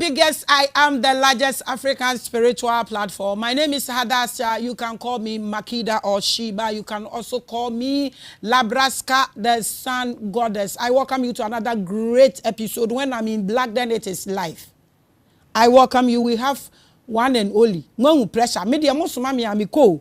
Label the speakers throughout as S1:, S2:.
S1: biggest, I am the largest African spiritual platform. My name is Hadassah. You can call me Makida or Sheba. You can also call me Labraska, the Sun Goddess. I welcome you to another great episode. When I'm in black, then it is life. I welcome you. We have one and only. No pressure. Media most mami amiko.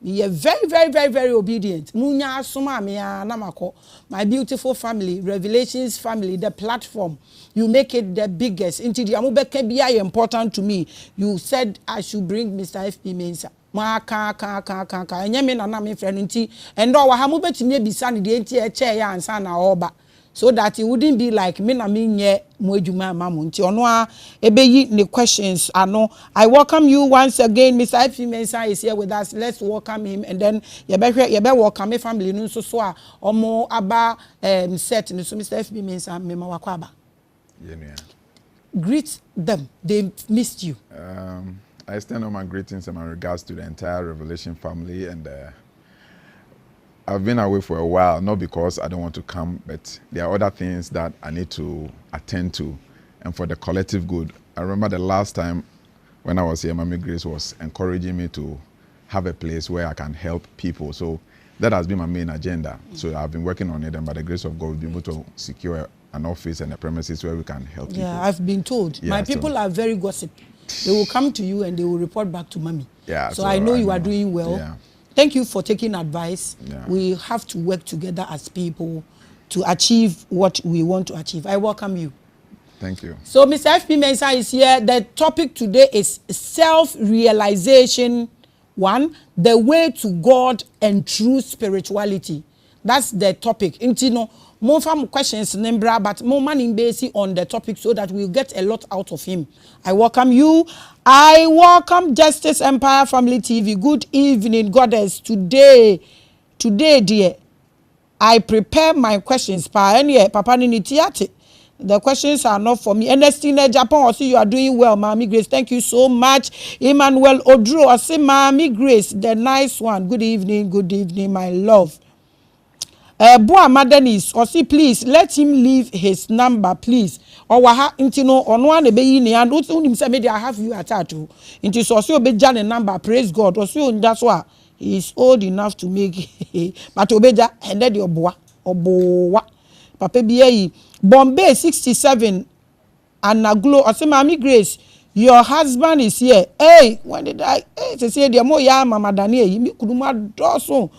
S1: You're very obedient. Munya suma me namako. My beautiful family, Revelations family, the platform. You make it the biggest. Into the amubeke be important to me. You said I should bring Mr. FP Mensah. Ma ka. Enyeme na me friend nti. Endo wa hamubeti me bisa ni de nti e che ya ansa na oba. So that it wouldn't be like me na me nye mwejuma mamu nti ono a ebeyi ne questions ano. I welcome you once again. Mr. FP Mensah is here with us. Let's welcome him, and then you be welcome me family no so so a omo aba set no so Mr. FP Mensah me ma wakwa aba.
S2: Yeah.
S1: Greet them. They missed you.
S2: I extend all my greetings and my regards to the entire Revelation family, and I've been away for a while, not because I don't want to come, but there are other things that I need to attend to, and for the collective good. I remember the last time when I was here, Maame Grace was encouraging me to have a place where I can help people. So that has been my main agenda. So I've been working on it, and by the grace of God, we'll be able to secure an office and a premises where we can help people.
S1: Yeah, I've been told. Yeah, my people are very gossip. They will come to you and they will report back to Mommy.
S2: Yeah,
S1: so I know you are doing well.
S2: Yeah.
S1: Thank you for taking advice.
S2: Yeah.
S1: We have to work together as people to achieve what we want to achieve. I welcome you.
S2: Thank you.
S1: So Mr. FP Mensah is here. The topic today is self-realization. One, the way to God and true spirituality. That's the topic. Intino, more from questions, Nembra, but more money based on the topic so that we'll get a lot out of him. I welcome you. I welcome Justice Empire Family TV. Good evening, Goddess. Today, dear, I prepare my questions. Papa Nitiate. The questions are not for me. Ernestina Japan, I see you are doing well, Maame Grace. Thank you so much. Emmanuel Odro, I see Maame Grace, the nice one. Good evening, my love. Boa Madenis, or see, please let him leave his number, please. Or waha intino on one be in and him say maybe I have you attached to. Into so be Jan number, praise God. Or so that's why he is old enough to make but obeja and then your boa or boa. Papa BA Bombay 67 and Naglo or say Maame Grace. Your husband is here. Hey, when did I say the more ya mama Daniel, you could do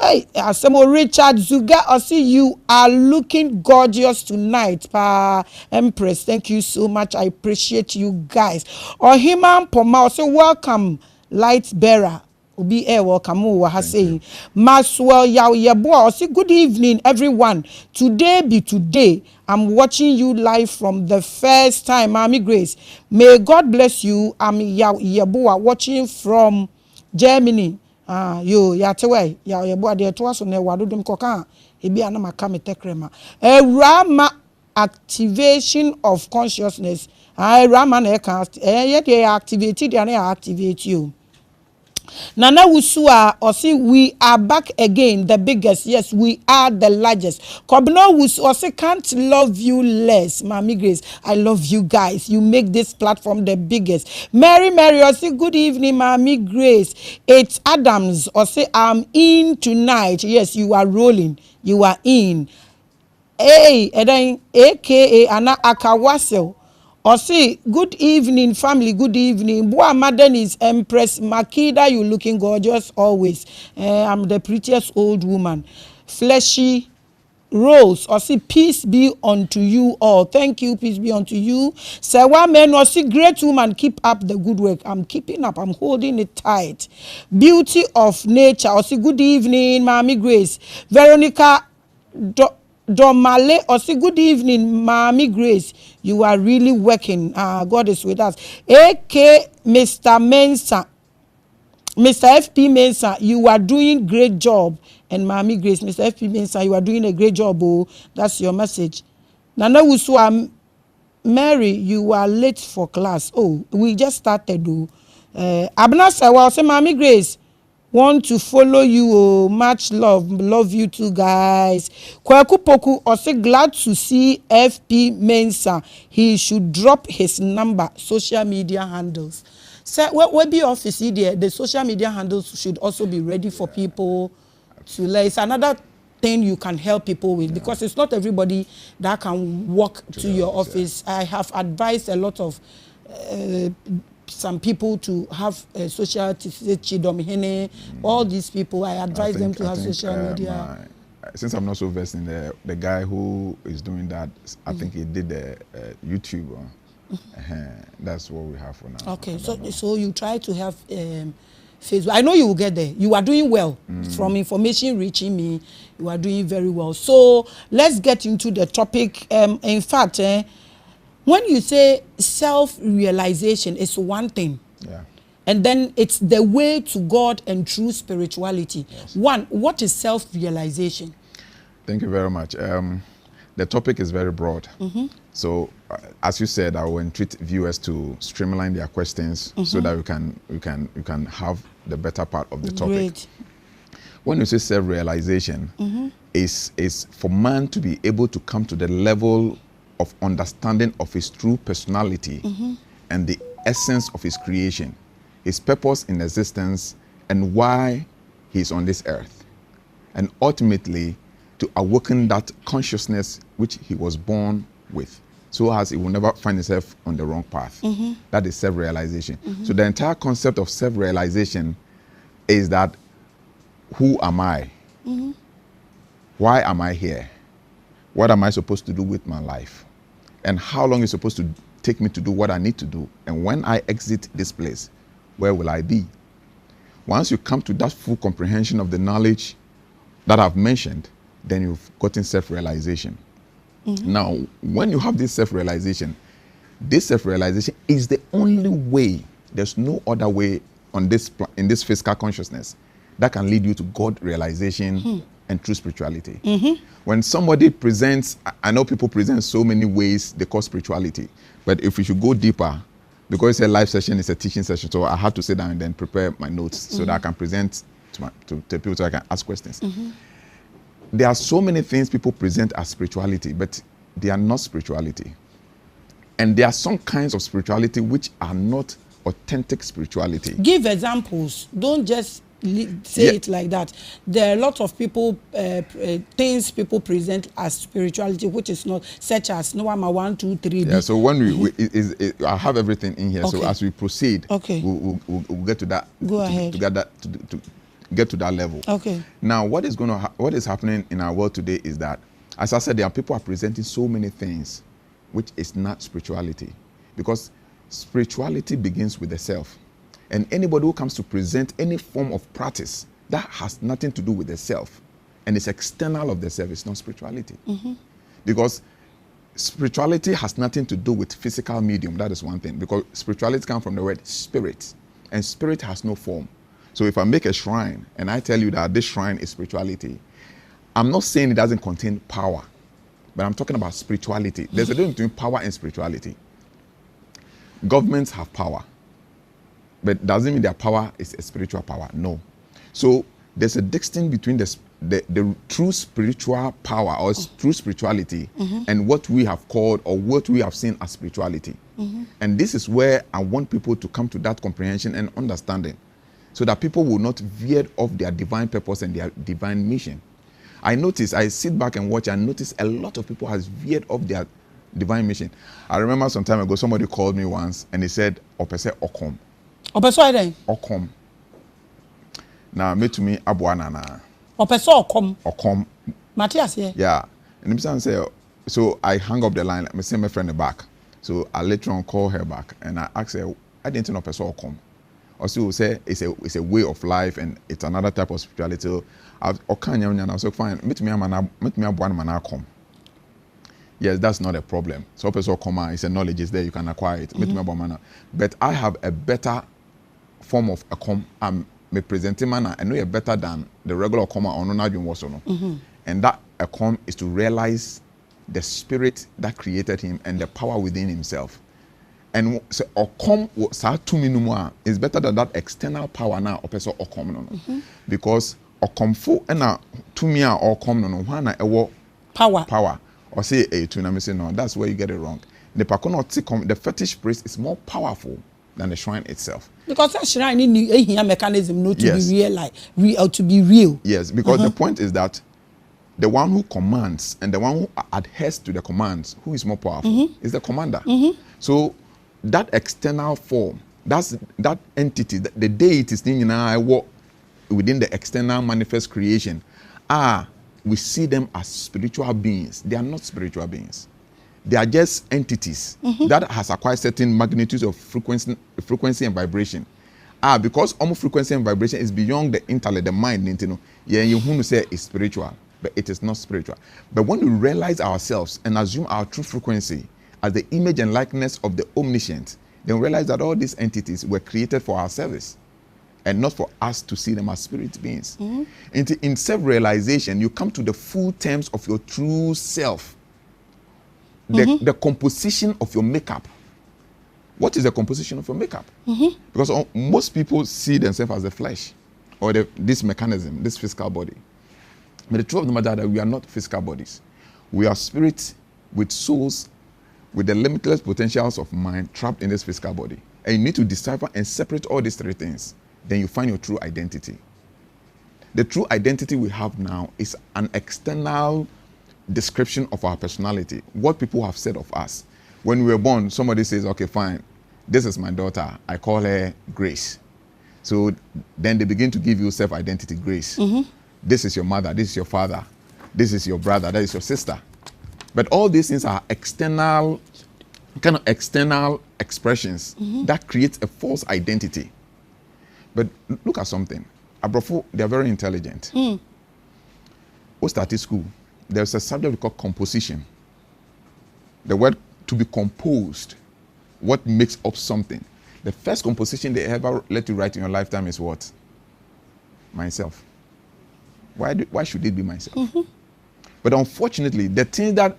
S1: hey, Asemo Richard Zuga, I see you are looking gorgeous tonight, Pa Empress. Thank you so much. I appreciate you guys. Ohiman Poma, so welcome, light bearer. Ubi welcome. Saying Maswell Yabo. Say good evening, everyone. Today be today. I'm watching you live from the first time, Maame Grace. May God bless you. I'm Yabo watching from Germany. Yo yatewe ya yebo de to aso na wadodum koka ebi anama ka metekrema rama activation of consciousness rama na ka ye dey activate dey na activate you. Nana Wusua or see we are back again, the biggest. Yes, we are the largest. Kobno Wusu or say can't love you less. Maame Grace, I love you guys. You make this platform the biggest. Mary or say good evening, Maame Grace. It's Adams or say I'm in tonight. Yes, you are rolling. You are in. Hey, and then AKA Anna Akawasel. Or say, good evening, family, good evening. Boa Madden is Empress Makida, you looking gorgeous always. I'm the prettiest old woman. Fleshy Rose, or say, peace be unto you all. Thank you, peace be unto you. Sewa men, or say, great woman, keep up the good work. I'm keeping up, I'm holding it tight. Beauty of nature, or say, good evening, Maame Grace. Veronica Domale, or say good evening, Maame Grace. You are really working. God is with us. AK Mr. Mensah, Mr. FP Mensah, you are doing great job. And Maame Grace, Mr. FP Mensah, you are doing a great job. Oh, that's your message. Nana Wusua Mary, you are late for class. Oh, we just started. Abna Sawa, say Maame Grace. Want to follow you. Oh, much love. Love you too, guys. Kwaku Poku also glad to see FP Mensah. He should drop his number, social media handles. So, where be office there? The social media handles should also be ready for people to learn. It's another thing you can help people with, because it's not everybody that can walk to your office. I have advised a lot of some people to have social all these people. I advise them to have social media.
S2: Since I'm not so versed in the guy who is doing that, I think he did the YouTube. That's what we have for now.
S1: Okay, so you try to have Facebook. I know you will get there. You are doing well. From information reaching me, you are doing very well. So let's get into the topic. In fact, when you say self-realization, it's one thing.
S2: Yeah.
S1: And then it's the way to God and true spirituality.
S2: Yes.
S1: One, what is self-realization?
S2: Thank you very much. The topic is very broad. So, as you said, I will entreat viewers to streamline their questions so that we can have the better part of the topic.
S1: Great.
S2: When you say self-realization, is for man to be able to come to the level of understanding of his true personality and the essence of his creation, his purpose in existence, and why he's on this earth, and ultimately to awaken that consciousness which he was born with, so as he will never find himself on the wrong path. That is self-realization. So the entire concept of self-realization is that, who am I? Why am I here? What am I supposed to do with my life? And how long is it supposed to take me to do what I need to do? And when I exit this place, where will I be? Once you come to that full comprehension of the knowledge that I've mentioned, then you've gotten self-realization. Now, when you have this self-realization is the only way. There's no other way on this in this physical consciousness that can lead you to God realization and true spirituality. When somebody presents, I know people present so many ways they call spirituality, but if we should go deeper, because it's a live session, it's a teaching session, so I had to sit down and then prepare my notes so that I can present to people, so I can ask questions. There are so many things people present as spirituality, but they are not spirituality. And there are some kinds of spirituality which are not authentic spirituality.
S1: Give examples. Don't just say it like that. There are a lot of people, things people present as spirituality, which is not, such as Noama 1, 2, 3.
S2: Yeah. So when I have everything in here. Okay. So as we proceed,
S1: okay,
S2: we'll get to that.
S1: Go ahead.
S2: To get to that level. Okay. Now, what is happening in our world today is that, as I said, there are people are presenting so many things, which is not spirituality, because spirituality begins with the self. And anybody who comes to present any form of practice that has nothing to do with the self and is external of the self is not spirituality. Because spirituality has nothing to do with physical medium. That is one thing, because spirituality comes from the word spirit, and spirit has no form. So if I make a shrine and I tell you that this shrine is spirituality, I'm not saying it doesn't contain power, but I'm talking about spirituality. There's a difference between power and spirituality. Governments have power, but doesn't mean their power is a spiritual power. No. So there's a distinction between the true spiritual power or true spirituality and what we have called or what we have seen as spirituality. And this is where I want people to come to that comprehension and understanding, so that people will not veer off their divine purpose and their divine mission. I sit back and watch and notice a lot of people has veered off their divine mission. I remember some time ago, somebody called me once and he said, Opese Okom.
S1: Opese
S2: Okom. Now, me to me, Abuanana.
S1: Opese Okom.
S2: Okom.
S1: Matthias, yeah.
S2: Yeah. And I'm saying, so I hung up the line, I sent my friend back. So I later on call her back and I asked her, I didn't know Opese Okom. Also say it's a way of life and it's another type of spirituality. I was so fine. Meet me one man come. Yes, that's not a problem. So person come, it's a knowledge is there, you can acquire it. Meet me one man. But I have a better form of a com. I'm me presenting man. I know you're better than the regular comma or not even was no. And that a com is to realize the spirit that created him and the power within himself. And so or come sa to minimum is better than that external power now or person or come no. Because or come for and to me or come no one a power or say a to me say no, that's where you get it wrong. The pakono the fetish priest is more powerful than the shrine itself. Because
S1: that shrine need a mechanism not to be real, like real to be real.
S2: Yes, because the point is that the one who commands and the one who adheres to the commands, who is more powerful, is the commander. So that external form, that's that entity, the deities within the external manifest creation, we see them as spiritual beings. They are not spiritual beings. They are just entities that has acquired certain magnitudes of frequency and vibration. Because almost frequency and vibration is beyond the intellect, the mind, you want to say it's spiritual. But it is not spiritual. But when we realize ourselves and assume our true frequency as the image and likeness of the omniscient, then we realize that all these entities were created for our service and not for us to see them as spirit beings. In self-realization, you come to the full terms of your true self. The composition of your makeup. What is the composition of your makeup? Because most people see themselves as the flesh or this mechanism, this physical body. But the truth of the matter is that we are not physical bodies. We are spirits with souls, with the limitless potentials of mind trapped in this physical body. And you need to decipher and separate all these three things. Then you find your true identity. The true identity we have now is an external description of our personality. What people have said of us. When we were born, somebody says, okay, fine, this is my daughter. I call her Grace. So then they begin to give you self-identity, Grace. This is your mother, this is your father, this is your brother, that is your sister. But all these things are external, kind of external expressions that create a false identity. But look at something. Abrofo, they are very intelligent. Who started school? There's a subject called composition. The word to be composed, what makes up something. The first composition they ever let you write in your lifetime is what? Myself. Why should it be myself? But unfortunately, the thing that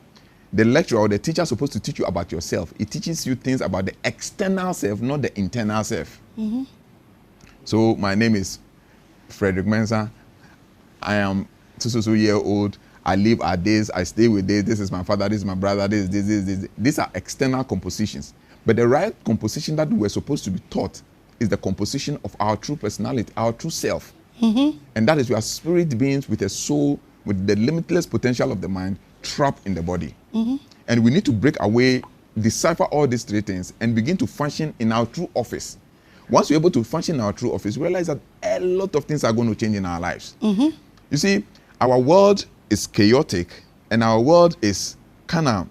S2: the lecturer or the teacher is supposed to teach you about yourself, it teaches you things about the external self, not the internal self. So my name is Frederick Mensah. I am so year old. I live at this. I stay with this. This is my father. This is my brother. This. These are external compositions. But the right composition that we're supposed to be taught is the composition of our true personality, our true self. And that is, we are spirit beings with a soul, with the limitless potential of the mind trapped in the body. And we need to break away, decipher all these three things, and begin to function in our true office. Once we're able to function in our true office, we realize that a lot of things are going to change in our lives. You see, our world is chaotic, and our world is kind of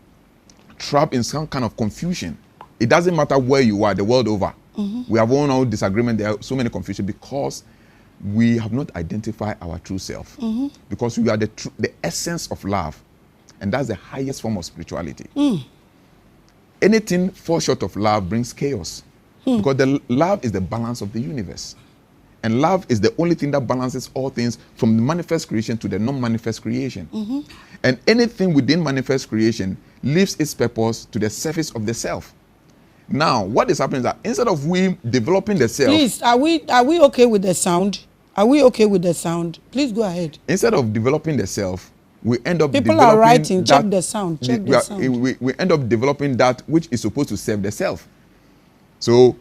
S2: trapped in some kind of confusion. It doesn't matter where you are, the world over. We have all our disagreement. There are so many confusion because we have not identified our true self. Because we are the essence of love. And that's the highest form of spirituality. Anything fall short of love brings chaos. Because the love is the balance of the universe. And love is the only thing that balances all things from the manifest creation to the non-manifest creation. And anything within manifest creation leaves its purpose to the surface of the self. Now, what is happening is that instead of we developing the self...
S1: Please, are we okay with the sound? Are we okay with the sound? Please go ahead.
S2: Instead of developing the self, we end up
S1: People are writing, check the sound, check the sound.
S2: We end up developing that which is supposed to serve the self. So,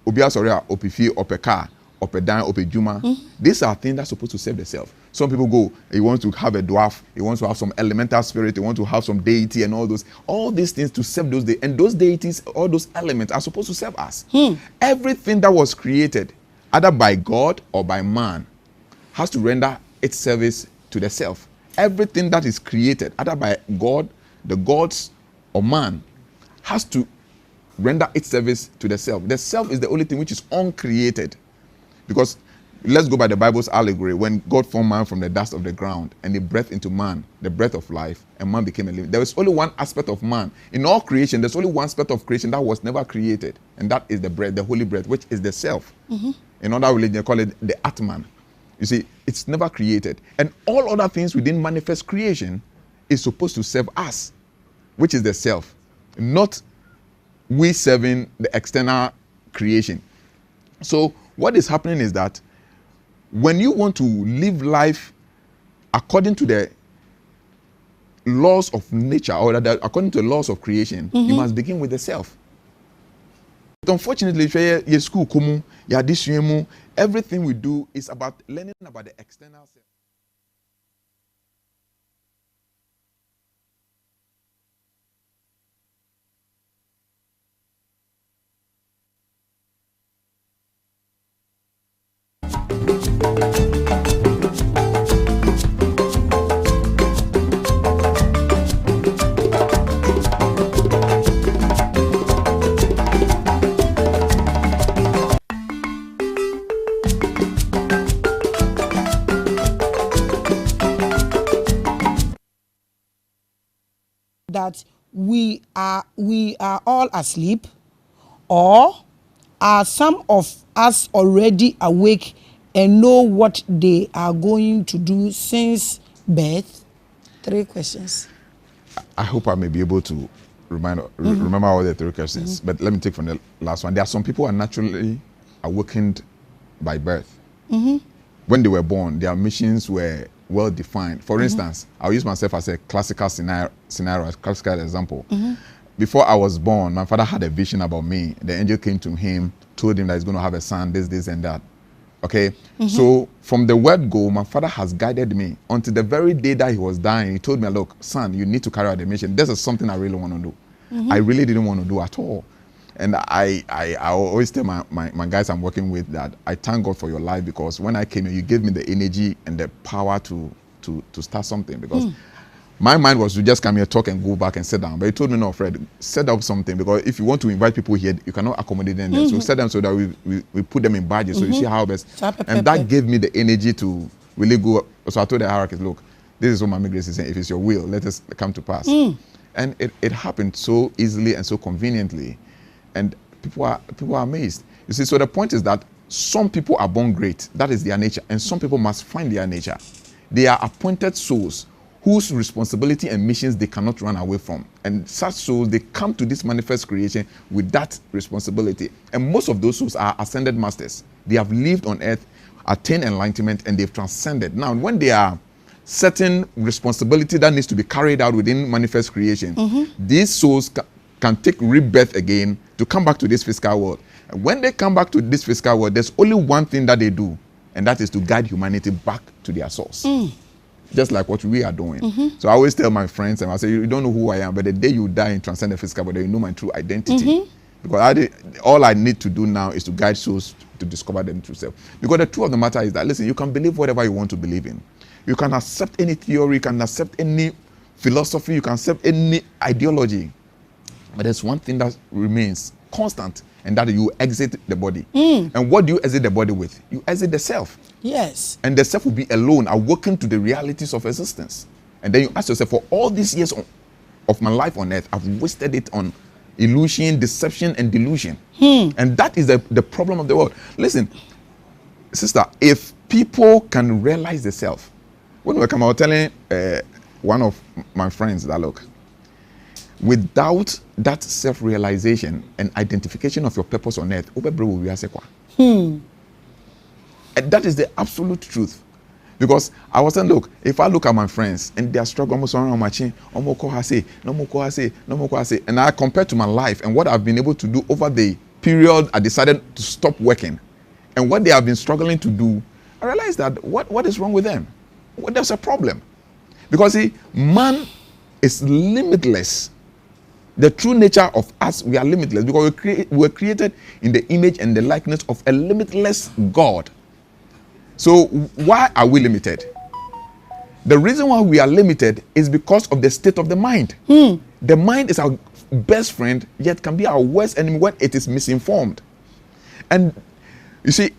S2: Obia Soria, Opifi, Opeka, Opedan, Opejuma, these are things that are supposed to serve the self. Some people go, he wants to have a dwarf, he wants to have some elemental spirit, he wants to have some deity and all those. All these things to serve those deities. And those deities, all those elements are supposed to serve us. Everything that was created, either by God or by man, has to render its service to the self. Everything that is created, either by God, the gods, or man, has to render its service to the self. The self is the only thing which is uncreated. Because let's go by the Bible's allegory. When God formed man from the dust of the ground and he breathed into man the breath of life, and man became a living. There was only one aspect of man. In all creation, there's only one aspect of creation that was never created. And that is the breath, the holy breath, which is the self. In other religion, they call it the Atman. You see, it's never created. And all other things within manifest creation is supposed to serve us, which is the self, not we serving the external creation. So what is happening is that when you want to live life according to the laws of nature, or according to the laws of creation, you must begin with the self. But unfortunately, everything we do is about learning about the external self.
S1: That we are all asleep, or are some of us already awake and know what they are going to do since birth? 3 questions.
S2: I hope I may be able to remember all the 3 questions, but let me take from the last one. There are some people who are naturally awakened by birth. When they were born, their missions were well defined. For instance, I'll use myself as a classical scenario, a classical example. Before I was born, my father had a vision about me. The angel came to him, told him that he's going to have a son, this, and that. Okay? So from the word go, my father has guided me until the very day that he was dying. He told me, look, son, you need to carry out the mission. This is something I really want to do. I really didn't want to do at all. And I always tell my guys I'm working with that I thank God for your life, because when I came here, you gave me the energy and the power to start something, because my mind was to just come here, talk, and go back and sit down. But he told me, no, Fred, set up something, because if you want to invite people here, you cannot accommodate them there. So set them so that we put them in badges, so you see how best. And that gave me the energy to really go. So I told the hierarchies, look, this is what Maame Grace is saying. If it's your will, let us come to pass. And it happened so easily and so conveniently. And people are amazed. You see, so the point is that some people are born great. That is their nature. And some people must find their nature. They are appointed souls whose responsibility and missions they cannot run away from. And such souls, they come to this manifest creation with that responsibility. And most of those souls are ascended masters. They have lived on earth, attained enlightenment, and they've transcended. Now, when they are certain responsibility that needs to be carried out within manifest creation, these souls can take rebirth again to come back to this physical world. And when they come back to this physical world, there's only one thing that they do, and that is to guide humanity back to their source. Just like what we are doing. So I always tell my friends, and I say, you don't know who I am, but the day you die and transcend the physical body, you know my true identity. Because all I need to do now is to guide souls to discover them true self. Because the truth of the matter is that, listen, you can believe whatever you want to believe in. You can accept any theory, you can accept any philosophy, you can accept any ideology. But there's one thing that remains constant, and that you exit the body. And what do you exit the body with? You exit the self.
S1: Yes.
S2: And the self will be alone, awoken to the realities of existence. And then you ask yourself, for all these years of my life on earth, I've wasted it on illusion, deception, and delusion. And that is the problem of the world. Listen, sister, if people can realize the self, when we come, I was telling one of my friends that, look, without that self-realization and identification of your purpose on earth, and that is the absolute truth. Because I was saying, look, if I look at my friends and they are struggling around my chin, and I compare to my life and what I've been able to do over the period I decided to stop working, and what they have been struggling to do, I realized that what is wrong with them? There's a problem. Because see, man is limitless. The true nature of us, we are limitless, because we were created in the image and the likeness of a limitless God. So why are we limited? The reason why we are limited is because of the state of the mind. The mind is our best friend, yet can be our worst enemy when it is misinformed. And you see,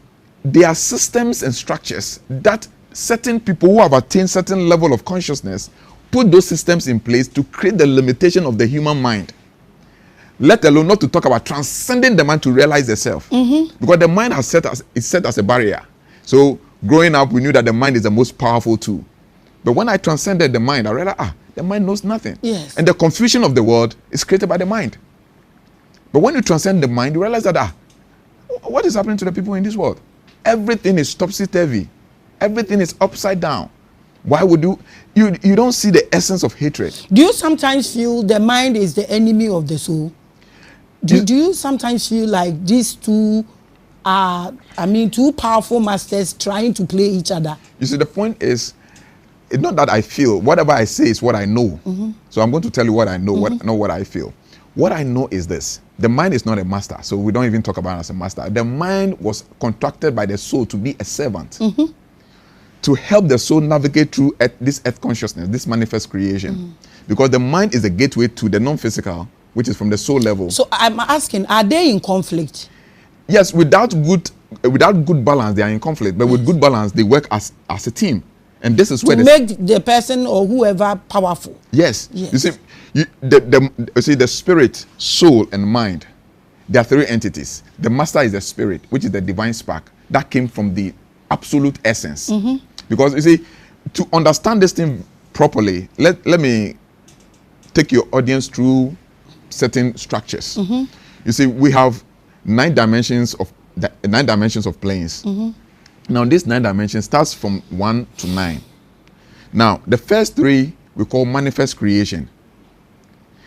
S2: there are systems and structures that certain people who have attained certain level of consciousness put those systems in place to create the limitation of the human mind. Let alone not to talk about transcending the mind to realize the self. Because the mind is set as a barrier. So growing up, we knew that the mind is the most powerful tool. But when I transcended the mind, I realized, the mind knows nothing.
S1: Yes.
S2: And the confusion of the world is created by the mind. But when you transcend the mind, you realize that what is happening to the people in this world? Everything is topsy-turvy. Everything is upside down. Why would you don't see the essence of hatred?
S1: Do you sometimes feel the mind is the enemy of the soul? Do you sometimes feel like these two are, two powerful masters trying to play each other?
S2: You see, the point is, it's not that I feel. Whatever I say is what I know. So I'm going to tell you what I know, not what I feel. What I know is this. The mind is not a master, so we don't even talk about it as a master. The mind was contracted by the soul to be a servant, to help the soul navigate through this earth consciousness, this manifest creation. Because the mind is the gateway to the non-physical, which is from the soul level.
S1: So I'm asking, are they in conflict?
S2: Yes, without good balance, they are in conflict. But with good balance, they work as a team. And this is where
S1: to make the person or whoever powerful.
S2: Yes. You see, you see the spirit, soul, and mind. There are three entities. The master is the spirit, which is the divine spark that came from the absolute essence. Because you see, to understand this thing properly, let me take your audience through certain structures. You see, we have 9 dimensions of planes. Now, this 9 dimensions starts from 1 to 9. Now, the first 3 we call manifest creation.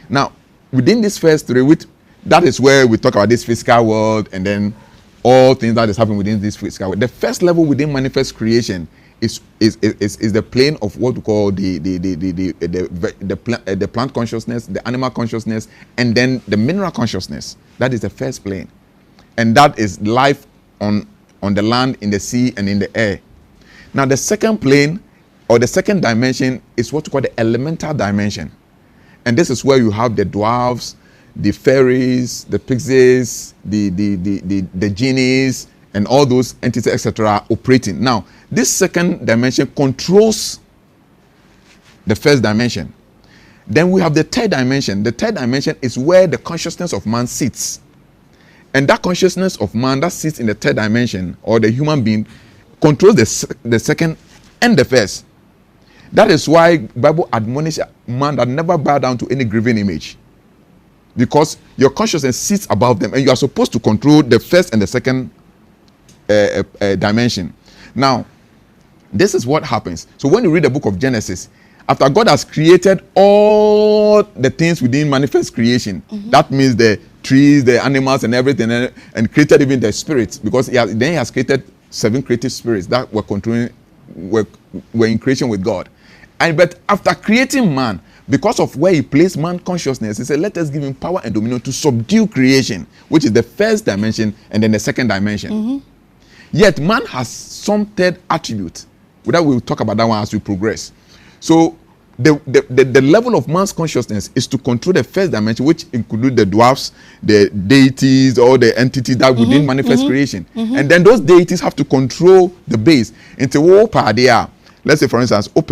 S2: Now, within these first 3, that is where we talk about this physical world and then all things that is happening within this physical world. The first level within manifest creation is the plane of what we call the plant consciousness, the animal consciousness, and then the mineral consciousness. That is the first plane, and that is life on the land, in the sea, and in the air. Now, the second plane or the second dimension is what we call the elemental dimension. And this is where you have the dwarves, the fairies, the pixies, the genies, and all those entities, etc., operating. Now, this second dimension controls the first dimension. Then we have the third dimension. The third dimension is where the consciousness of man sits. And that consciousness of man that sits in the third dimension, or the human being, controls the second and the first. That is why Bible admonishes man that never bow down to any graven image. Because your consciousness sits above them, and you are supposed to control the first and the second dimension. Now, this is what happens. So when you read the book of Genesis, after God has created all the things within manifest creation, that means the trees, the animals, and everything, and created even the spirits, because he has created 7 creative spirits that were in creation with God. But after creating man, because of where he placed man consciousness, he said, let us give him power and dominion to subdue creation, which is the first dimension, and then the second dimension. Yet man has some third attribute. We'll talk about that one as we progress. So the level of man's consciousness is to control the first dimension, which include the dwarfs, the deities, or the entities that within manifest creation. And then those deities have to control the base. Let's say, for instance, but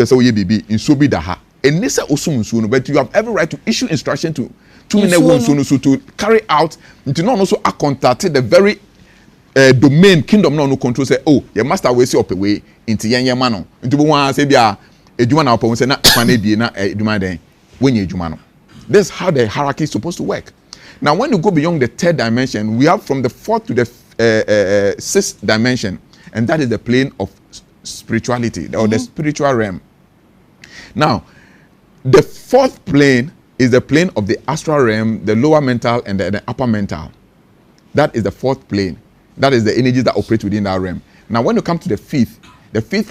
S2: you have every right to issue instruction to carry out, to not also contact the very domain kingdom no control. Say, oh, your master will see up away into mano into one say bia eduma na opon say na kwane die na eduma den when you eduma no. This is how the hierarchy is supposed to work. Now, when you go beyond the third dimension, we have from the fourth to the sixth dimension, and that is the plane of spirituality, or the spiritual realm. Now, the fourth plane is the plane of the astral realm, the lower mental and the upper mental. That is the fourth plane. That is the energies that operate within that realm. Now, when you come to the fifth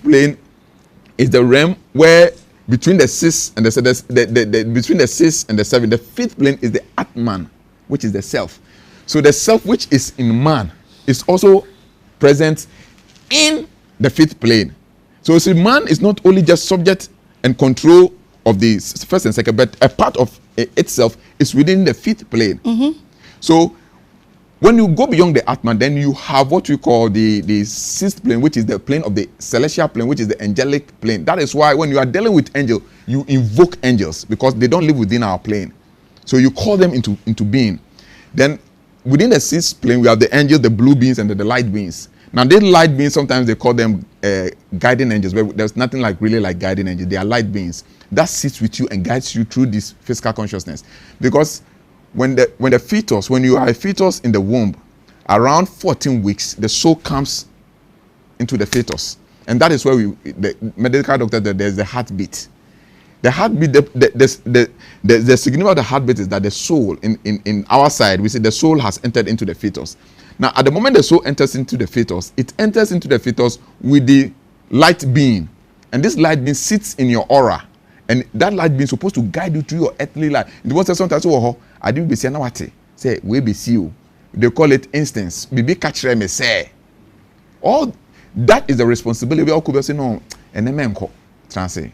S2: plane is the realm where between the sixth and between the sixth and the seventh, the fifth plane is the Atman, which is the self. So the self which is in man is also present in the fifth plane. So see, man is not only just subject and control of the first and second, but a part of itself is within the fifth plane. So when you go beyond the Atman, then you have what we call the sixth plane, which is the plane of the celestial plane, which is the angelic plane. That is why when you are dealing with angel, you invoke angels, because they don't live within our plane. So you call them into being. Then within the sixth plane, we have the angels, the blue beings, and the light beings. Now, these light beings, sometimes they call them guiding angels, but there's nothing really like guiding angels. They are light beings that sits with you and guides you through this physical consciousness. Because when you are a fetus in the womb, around 14 weeks, the soul comes into the fetus. And that is where the medical doctor, there's the heartbeat. The heartbeat, the significance of the heartbeat is that the soul, in our side, we say the soul has entered into the fetus. Now, at the moment the soul enters into the fetus, it enters into the fetus with the light being. And this light being sits in your aura. And that light being is supposed to guide you through your earthly life. The one says sometimes, I didn't be saying what say we be see you. They call it instance. Bibi catch me say. All that is the responsibility. We all could say no. And then translate.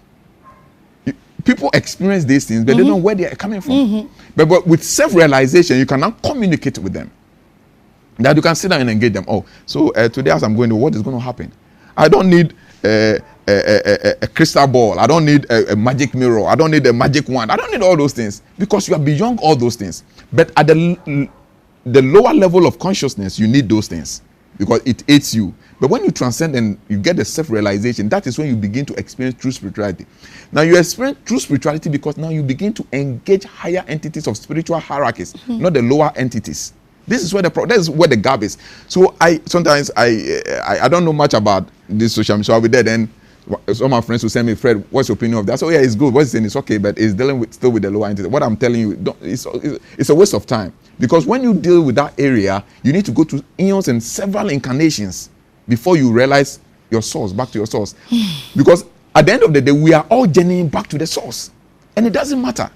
S2: People experience these things, but they don't know where they are coming from. But with self-realization, you can now communicate with them. That you can sit down and engage them. Oh, so today as I'm going to, what is going to happen? I don't need a crystal ball. I don't need a magic mirror. I don't need a magic wand. I don't need all those things because you are beyond all those things. But at the lower level of consciousness, you need those things because it aids you. But when you transcend and you get the self-realization, that is when you begin to experience true spirituality. Now you experience true spirituality because now you begin to engage higher entities of spiritual hierarchies, not the lower entities. This is where that is where the gap is. So I don't know much about this social media. So I'll be there. Then some of my friends will send me, Fred, what's your opinion of that? So yeah, it's good. What's saying it's okay, but it's dealing still with the lower entities. What I'm telling you, it's a waste of time because when you deal with that area, you need to go to eons and several incarnations before you realize your source, back to your source. Because at the end of the day, we are all journeying back to the source, and it doesn't matter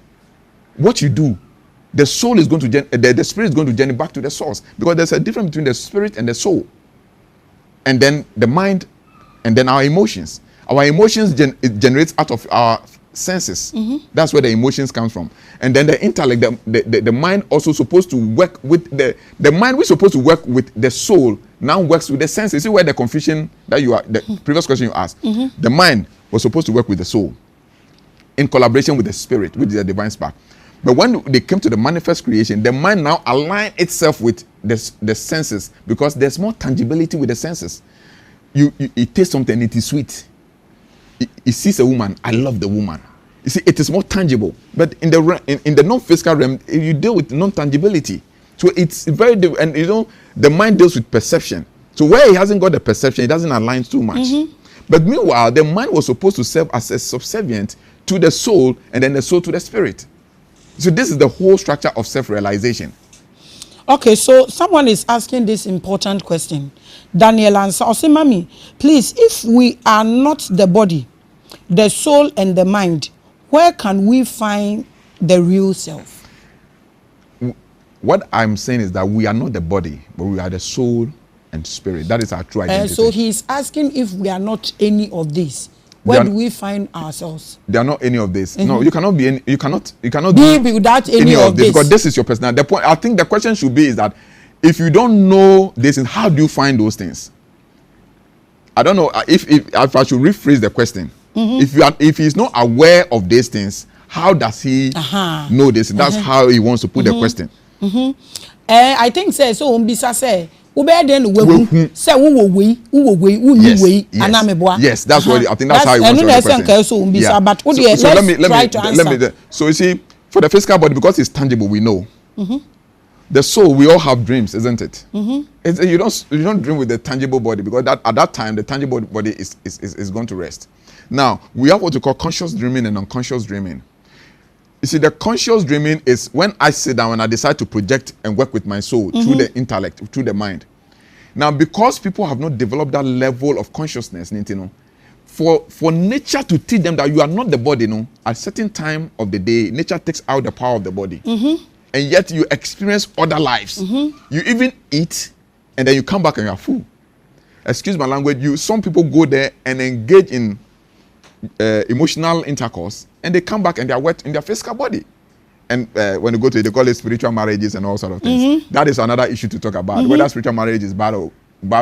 S2: what you do. The soul is going to the spirit is going to journey back to the source because there's a difference between the spirit and the soul, and then the mind, and then our emotions. Our emotions generates out of our senses. That's where the emotions come from, and then the intellect, the mind also supposed to work with the mind. We're supposed to work with the soul. Now works with the senses. See where the confusion that you are. The previous question you asked. The mind was supposed to work with the soul in collaboration with the spirit, with the divine spark. But when they came to the manifest creation, the mind now aligned itself with the senses because there's more tangibility with the senses. You taste something, it is sweet. It sees a woman, I love the woman. You see, it is more tangible. But in the non-physical realm, you deal with non-tangibility. So it's very different. And the mind deals with perception. So where he hasn't got the perception, it doesn't align too much. But meanwhile, the mind was supposed to serve as a subservient to the soul and then the soul to the spirit. So this is the whole structure of self-realization.
S1: Okay, so someone is asking this important question. Daniel answer. I say, Mommy, please, if we are not the body, the soul and the mind, where can we find the real self?
S2: What I'm saying is that we are not the body, but we are the soul and spirit. That is our true identity.
S1: So he's asking if we are not any of these. Where do we find ourselves?
S2: They are not any of this. No, you cannot be any. You cannot
S1: be without any of this
S2: because this is your personality. The point, I think the question should be is that if you don't know this, and how do you find those things? I don't know if I should rephrase the question. If he's not aware of these things, how does he know this? That's how he wants to put the question.
S1: I think so. Umbisa say. Yes,
S2: that's what I think. That's how he wants to answer the question. Yeah.
S1: But
S2: let me. So you see, for the physical body, because it's tangible, we know. The soul, we all have dreams, isn't it? You don't dream with the tangible body because at that time the tangible body is going to rest. Now we have what we call conscious dreaming and unconscious dreaming. You see, the conscious dreaming is when I sit down and I decide to project and work with my soul through the intellect, through the mind. Now, because people have not developed that level of consciousness, for nature to teach them that you are not the body, at a certain time of the day, nature takes out the power of the body. And yet you experience other lives. You even eat, and then you come back and you are full. Excuse my language. Some people go there and engage in emotional intercourse, and they come back and they are wet in their physical body. And when you go to, they call it spiritual marriages and all sort of things. That is another issue to talk about. Whether spiritual marriage is bad or not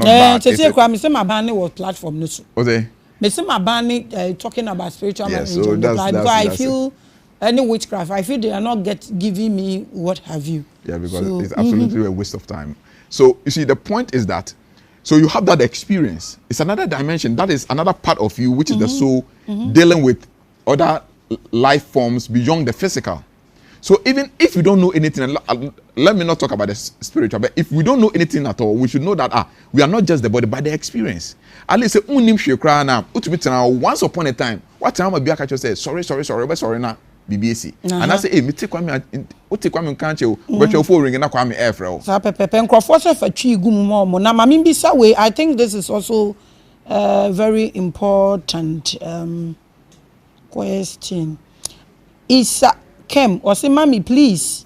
S2: bad.
S1: Mr. Mabani was platform. What's it? Mr. Mabani talking about spiritual marriage.
S2: So because
S1: I feel any witchcraft, I feel they are not giving me what have you.
S2: Yeah, because it's absolutely a waste of time. So you see, the point is that so you have that experience. It's another dimension. That is another part of you, which is the soul dealing with other life forms beyond the physical. So even if you don't know anything, let me not talk about the spiritual, but if we don't know anything at all, we should know that we are not just the body, but the experience. At least once upon a time, what time be catch say sorry now, BBC. And I say, hey, me take Kwame can't you? But your phone ringing, Kwame airflow.
S1: I think this is also a very important question. Is Kem, or say, Mommy, please.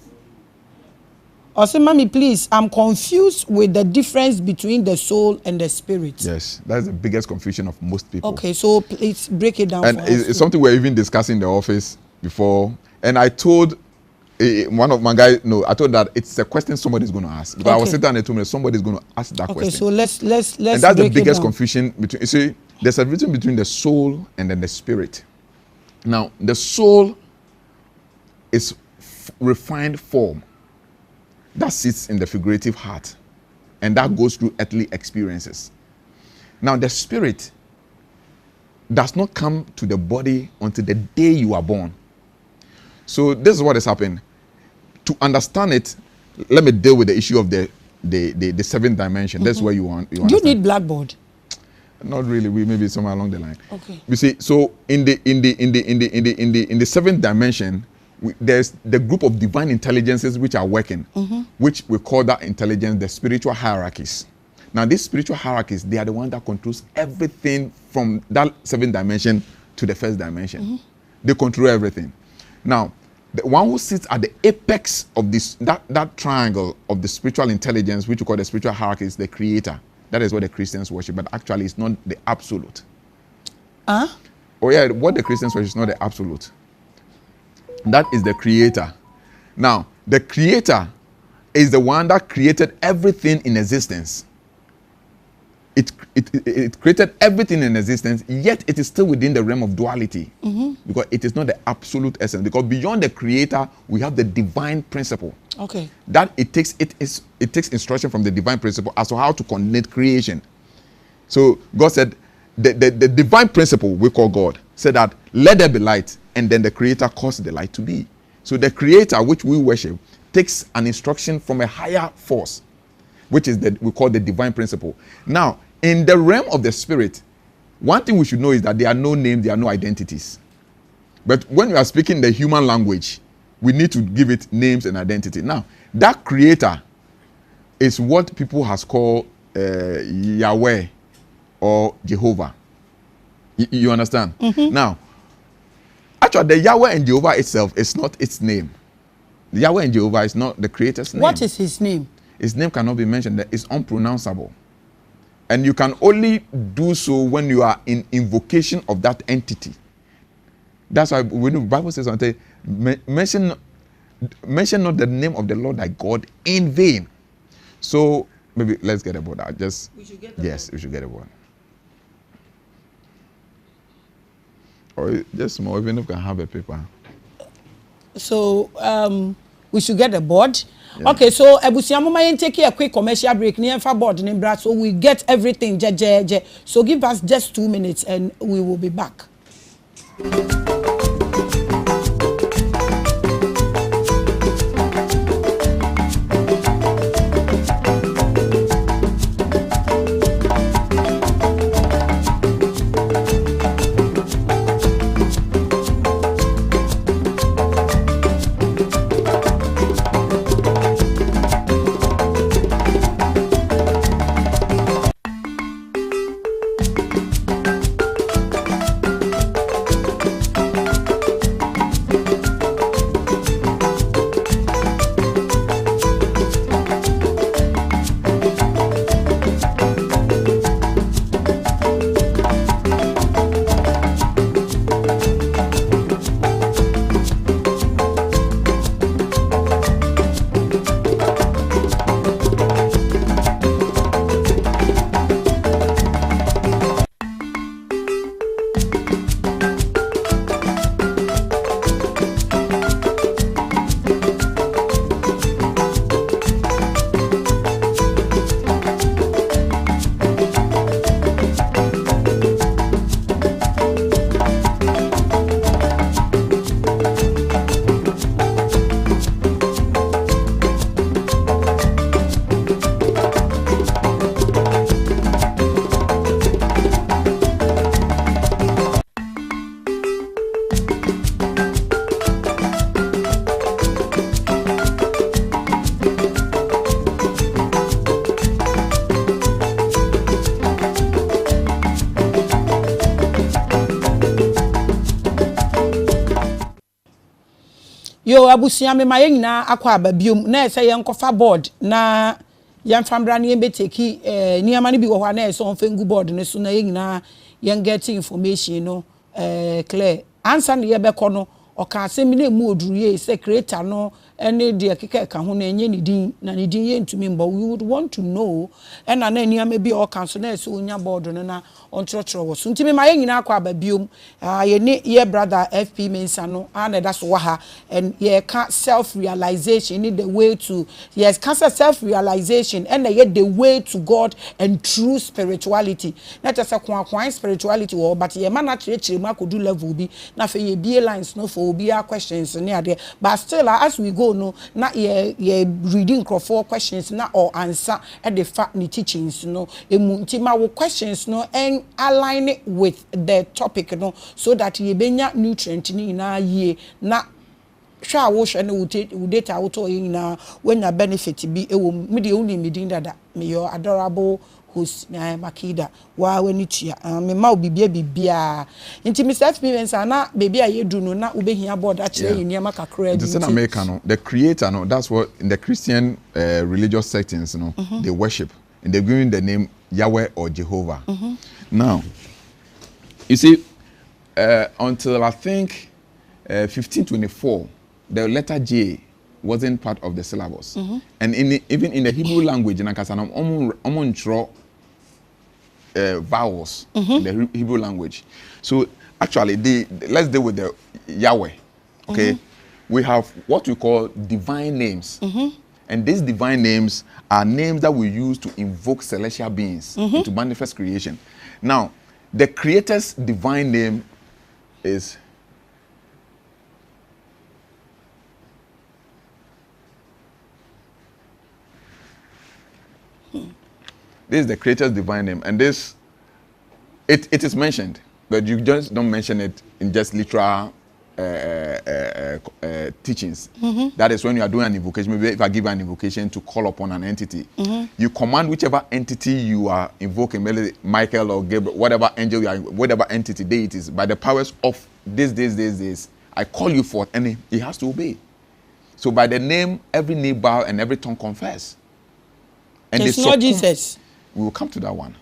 S1: Or say, Mommy, please. I'm confused with the difference between the soul and the spirit.
S2: Yes, that's the biggest confusion of most people.
S1: Okay, so please break it down.
S2: And it's something we're even discussing in the office before. And I told one of my guys, I told that it's a question somebody's going to ask. Because I was sitting down and told me somebody's going to ask that question.
S1: Okay, so let's.
S2: And that's the biggest confusion between. You see, there's a difference between the soul and then the spirit. Now, the soul is refined form that sits in the figurative heart and that goes through earthly experiences. Now the spirit does not come to the body until the day you are born. So this is what has happened. To understand it, let me deal with the issue of the seventh dimension. That's where you want.
S1: Do you need blackboard?
S2: Not really. We maybe somewhere along the line.
S1: Okay.
S2: You see, so in the seventh dimension, there's the group of divine intelligences which are working, which we call that intelligence the spiritual hierarchies. Now, these spiritual hierarchies, they are the ones that controls everything from that seventh dimension to the first dimension. They control everything. Now, the one who sits at the apex of this that triangle of the spiritual intelligence, which we call the spiritual hierarchy, is the creator. That is what the Christians worship, but actually it's not the absolute. Oh yeah, what the Christians worship is not the absolute. That is the creator. Now, the creator is the one that created everything in existence. It created everything in existence, yet it is still within the realm of duality. Because it is not the absolute essence. Because beyond the creator, we have the divine principle.
S1: Okay.
S2: That it takes instruction from the divine principle as to how to coordinate creation. So God said, the divine principle we call God said that let there be light, and then the creator caused the light to be. So the creator, which we worship, takes an instruction from a higher force, which is that we call the divine principle. Now, in the realm of the spirit, one thing we should know is that there are no names, there are no identities. But when we are speaking the human language, we need to give it names and identity. Now, that creator is what people has called Yahweh or Jehovah. You understand? Now, actually, the Yahweh and Jehovah itself is not its name. The Yahweh and Jehovah is not the creator's name.
S1: What is his name?
S2: His name cannot be mentioned. It's unpronounceable. And you can only do so when you are in invocation of that entity. That's why when the Bible says something, mention not the name of the Lord thy God in vain. So maybe let's get about that. We should get about it. Or just more, even if we can have a paper. So
S1: we should get a board. Yeah. Okay, so Ebusiamuma take a quick commercial break near for board in so we get everything. So give us just 2 minutes and we will be back. yo abusia me ma nyina akwa ababiom na ese ye nkofa board na yan famra ne be take niama ne bi wo hwa na ese on fengu board ne so na ye nyina yan get information no clear answer ne ye be ko no o ka asem na emu oduru ye se creator no ene de keke ka ho na enye ne din na ne din ye ntumi mba we would want to know and na niama bi o cancel na ese onya board no na on trotro wo so ntimi ma ye nyina akwa ababiom ye ne ye brother FP Mensah no and that's waha and ye can self realization in the way to yes cancer self realization and yet the way to God and true spirituality not just a kwan spirituality or but ye man actually ma could do level be na fe ye be lines no for be questions near there but still as we go no na ye reading for questions na or answer at the fact ni teachings no emu ntima wo questions no and align it with the topic no so that ye benya nutrient ni na ye na sha wo hwe na wo data wo to yin na when your benefit bi ewo me de only me din dada me your adorable host na Makida wa wani tua me ma bibia nti me experience na baby a yedu no na ubehia board a kire yin ma kakra
S2: di in America no the creator no that's what in the Christian religious settings no they worship and they're giving the name Yahweh or Jehovah. Now you see until I think 1524 the letter J wasn't part of the syllabus. And even in the Hebrew language, in draw vowels in the Hebrew language. So actually, let's deal with the Yahweh. Okay, we have what we call divine names. And these divine names are names that we use to invoke celestial beings to manifest creation. Now, the Creator's divine name is this is the Creator's divine name, and this it is mentioned, but you just don't mention it in just literal teachings. That is when you are doing an invocation. Maybe if I give an invocation to call upon an entity, you command whichever entity you are invoking, maybe Michael or Gabriel, whatever angel you are, whatever entity deities, by the powers of this, I call you forth, and he has to obey. So by the name, every knee bow and every tongue confess. And
S1: it's not Jesus.
S2: We will come to that one.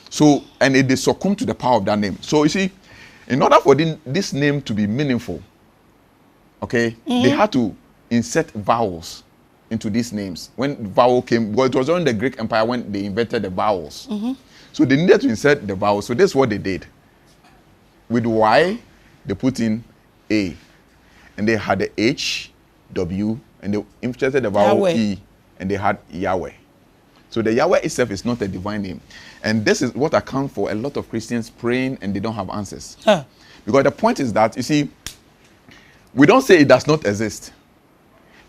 S2: So, and they succumb to the power of that name. So you see, in order for this name to be meaningful, okay, they had to insert vowels into these names. When vowel came, well, it was during the Greek Empire when they invented the vowels. So they needed to insert the vowels. So this is what they did. With Y, they put in A. And they had the H, W, and they inserted the vowel Yahweh. E, and they had Yahweh. So the Yahweh itself is not a divine name. And this is what accounts for a lot of Christians praying and they don't have answers. Because the point is that, you see, we don't say it does not exist.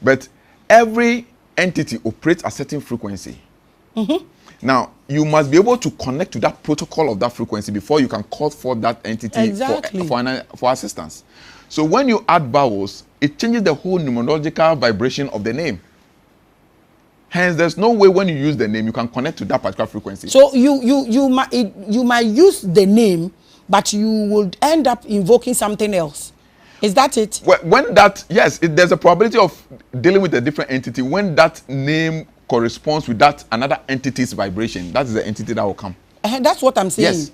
S2: But every entity operates a certain frequency. Now, you must be able to connect to that protocol of that frequency before you can call for that entity for assistance. So when you add vowels, it changes the whole numerological vibration of the name. Hence, there's no way when you use the name you can connect to that particular frequency. So
S1: you might use the name, but you would end up invoking something else. Is that it?
S2: Well, when that, yes, there's a probability of dealing with a different entity when that name corresponds with that another entity's vibration. That is the entity that will come.
S1: That's what I'm saying.
S2: Yes.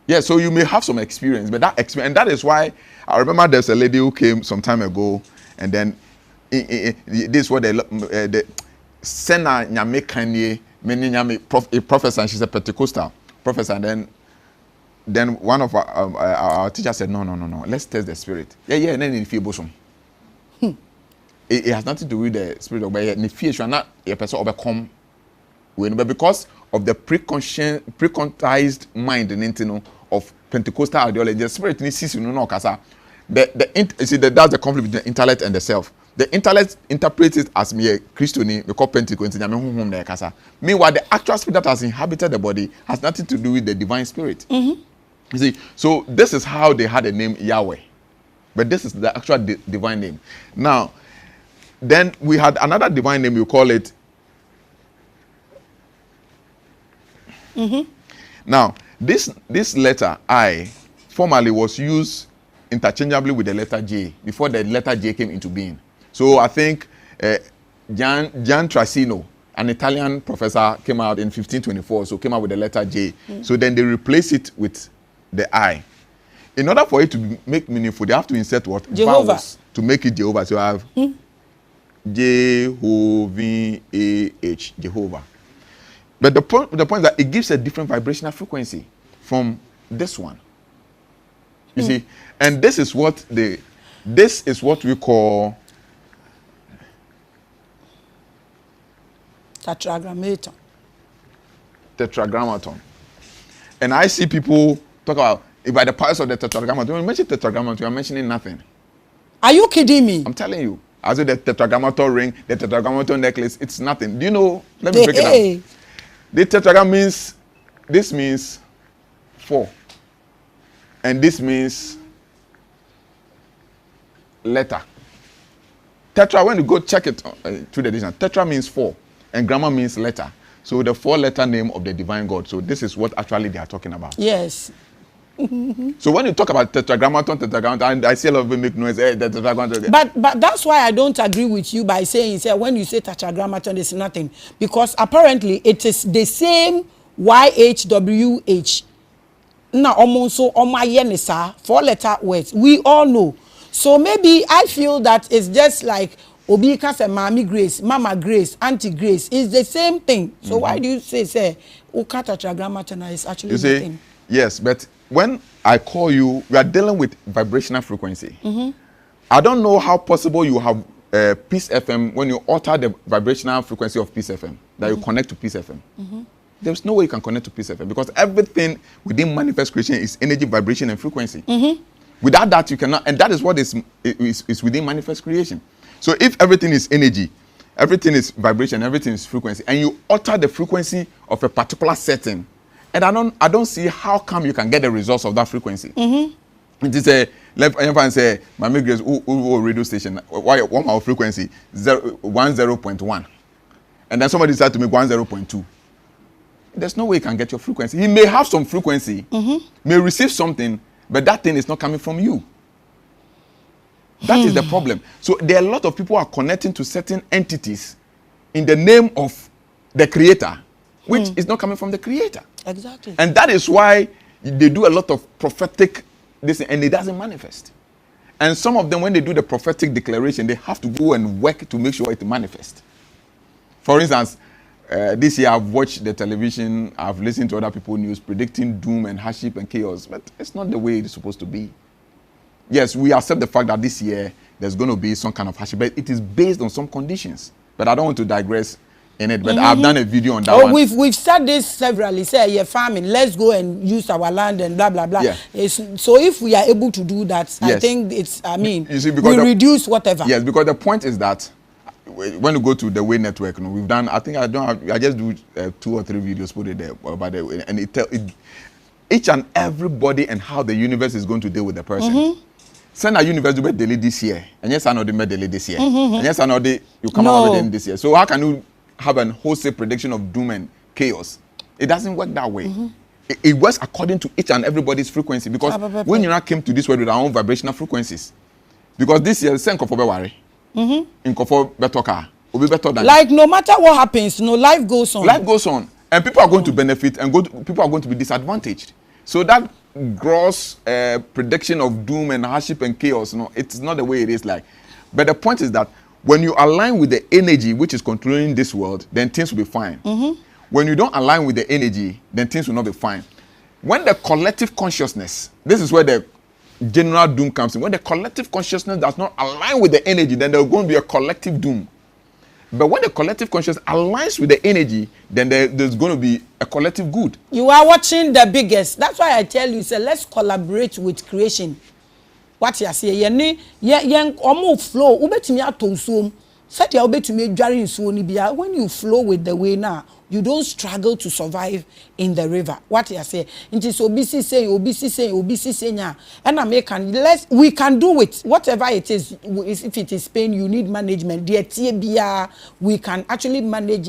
S2: Yes, so you may have some experience, but that experience, and that is why I remember there's a lady who came some time ago, and then this is what they Sena nyame kanye many nyame a professor, and she's a Pentecostal professor, and then one of our teachers said no, let's test the spirit. And then in fear bosom. It has nothing to do with the spirit of but fear should not a person overcome but because of the preconceived mind and of Pentecostal ideology, the spirit needs no kasa. That's the conflict between the intellect and the self. The intellect interprets it as me a Christian, because Pentecost. Meanwhile, the actual spirit that has inhabited the body has nothing to do with the divine spirit. You see, so this is how they had the name Yahweh, but this is the actual divine name. Now, then we had another divine name. We call it. Now, this letter I formerly was used interchangeably with the letter J before the letter J came into being. So I think Gian Tracino, an Italian professor, came out in 1524, so came out with the letter J. So then they replace it with the I. In order for it to make meaningful, they have to insert what?
S1: Jehovah.
S2: Vowels to make it Jehovah. So I have J-O-V-A-H, Jehovah. But the point is that it gives a different vibrational frequency from this one. You see? And this is what we call tetragrammaton. And I see people talk about by the powers of the tetragrammaton. When you mention tetragrammaton, you are mentioning nothing.
S1: Are you kidding me?
S2: I'm telling you. As in the tetragrammaton ring, the tetragrammaton necklace, it's nothing. Do you know? Let me break it down. The tetragram means, this means 4. And this means letter. Tetra, when you go check it through the dictionary, tetra means 4. And grammar means letter. So the 4-letter name of the divine God. So this is what actually they are talking about.
S1: Yes.
S2: So when you talk about tetragrammaton, and I see a lot of people make noise. The tetragrammaton.
S1: But that's why I don't agree with you by saying, when you say tetragrammaton, it's nothing. Because apparently it is the same YHWH. Now, almost so on my 4-letter words. We all know. So maybe I feel that it's just like Obika said, Maame Grace, Mama Grace, Auntie Grace. It's the same thing. So why do you say Uka tetragrammaton is actually the thing?
S2: Yes, but when I call you, we are dealing with vibrational frequency. I don't know how possible you have Peace FM when you alter the vibrational frequency of Peace FM, that you connect to Peace FM. There's no way you can connect to Peace FM because everything within manifest creation is energy, vibration, and frequency. Without that, you cannot, and that is what is within manifest creation. So if everything is energy, everything is vibration, everything is frequency, and you alter the frequency of a particular setting, and I don't see how come you can get the results of that frequency. It is a let's say Maame Grace radio station. Why one our frequency 10.1, and then somebody decided to make 10.2. There's no way you can get your frequency. He may have some frequency, may receive something, but that thing is not coming from you. That is the problem. So there are a lot of people who are connecting to certain entities in the name of the creator, which is not coming from the creator.
S1: Exactly.
S2: And that is why they do a lot of prophetic this, and it doesn't manifest. And some of them, when they do the prophetic declaration, they have to go and work to make sure it manifests. For instance, this year I've watched the television, I've listened to other people's news predicting doom and hardship and chaos, but it's not the way it's supposed to be. Yes, we accept the fact that this year there's going to be some kind of hardship, but it is based on some conditions. But I don't want to digress in it, but I've done a video on that one.
S1: We've said this severally. Say, you're farming, let's go and use our land and blah, blah, blah. Yeah. So if we are able to do that, yes. I think it's, you see, because we reduce whatever. Yes, because the point is that when you go to the Way Network, we've done, I think I just do 2 or 3 videos, put it there, and it each and everybody and how the universe is going to deal with the person. Send a universe to be delayed this year, and yes, I know they made delayed this year, and yes, I know you come out with them this year. So how can you have a wholesale prediction of doom and chaos? It doesn't work that way. It works according to each and everybody's frequency, because when you now came to this world with our own vibrational frequencies, because this year, same for worry, in for better car, will be better than like no matter what happens, life goes on. Life goes on, and people are going to benefit, and people are going to be disadvantaged. So that gross prediction of doom and hardship and chaos, it's not the way it is like. But the point is that when you align with the energy which is controlling this world, then things will be fine. When you don't align with the energy, then things will not be fine. When the collective consciousness, this is where the general doom comes in. When the collective consciousness does not align with the energy, then there's going to be a collective doom. But when the collective consciousness aligns with the energy, then there's going to be a collective good. You are watching the biggest. That's why I tell you, let's collaborate with creation. What you say, flow. Said you to me dware nsuo ni bia, when you flow with the way now, you don't struggle to survive in the river. What you say? Nti so obisi say nya. And we can do it. Whatever it is, if it is pain, you need management. Dear bia, we can actually manage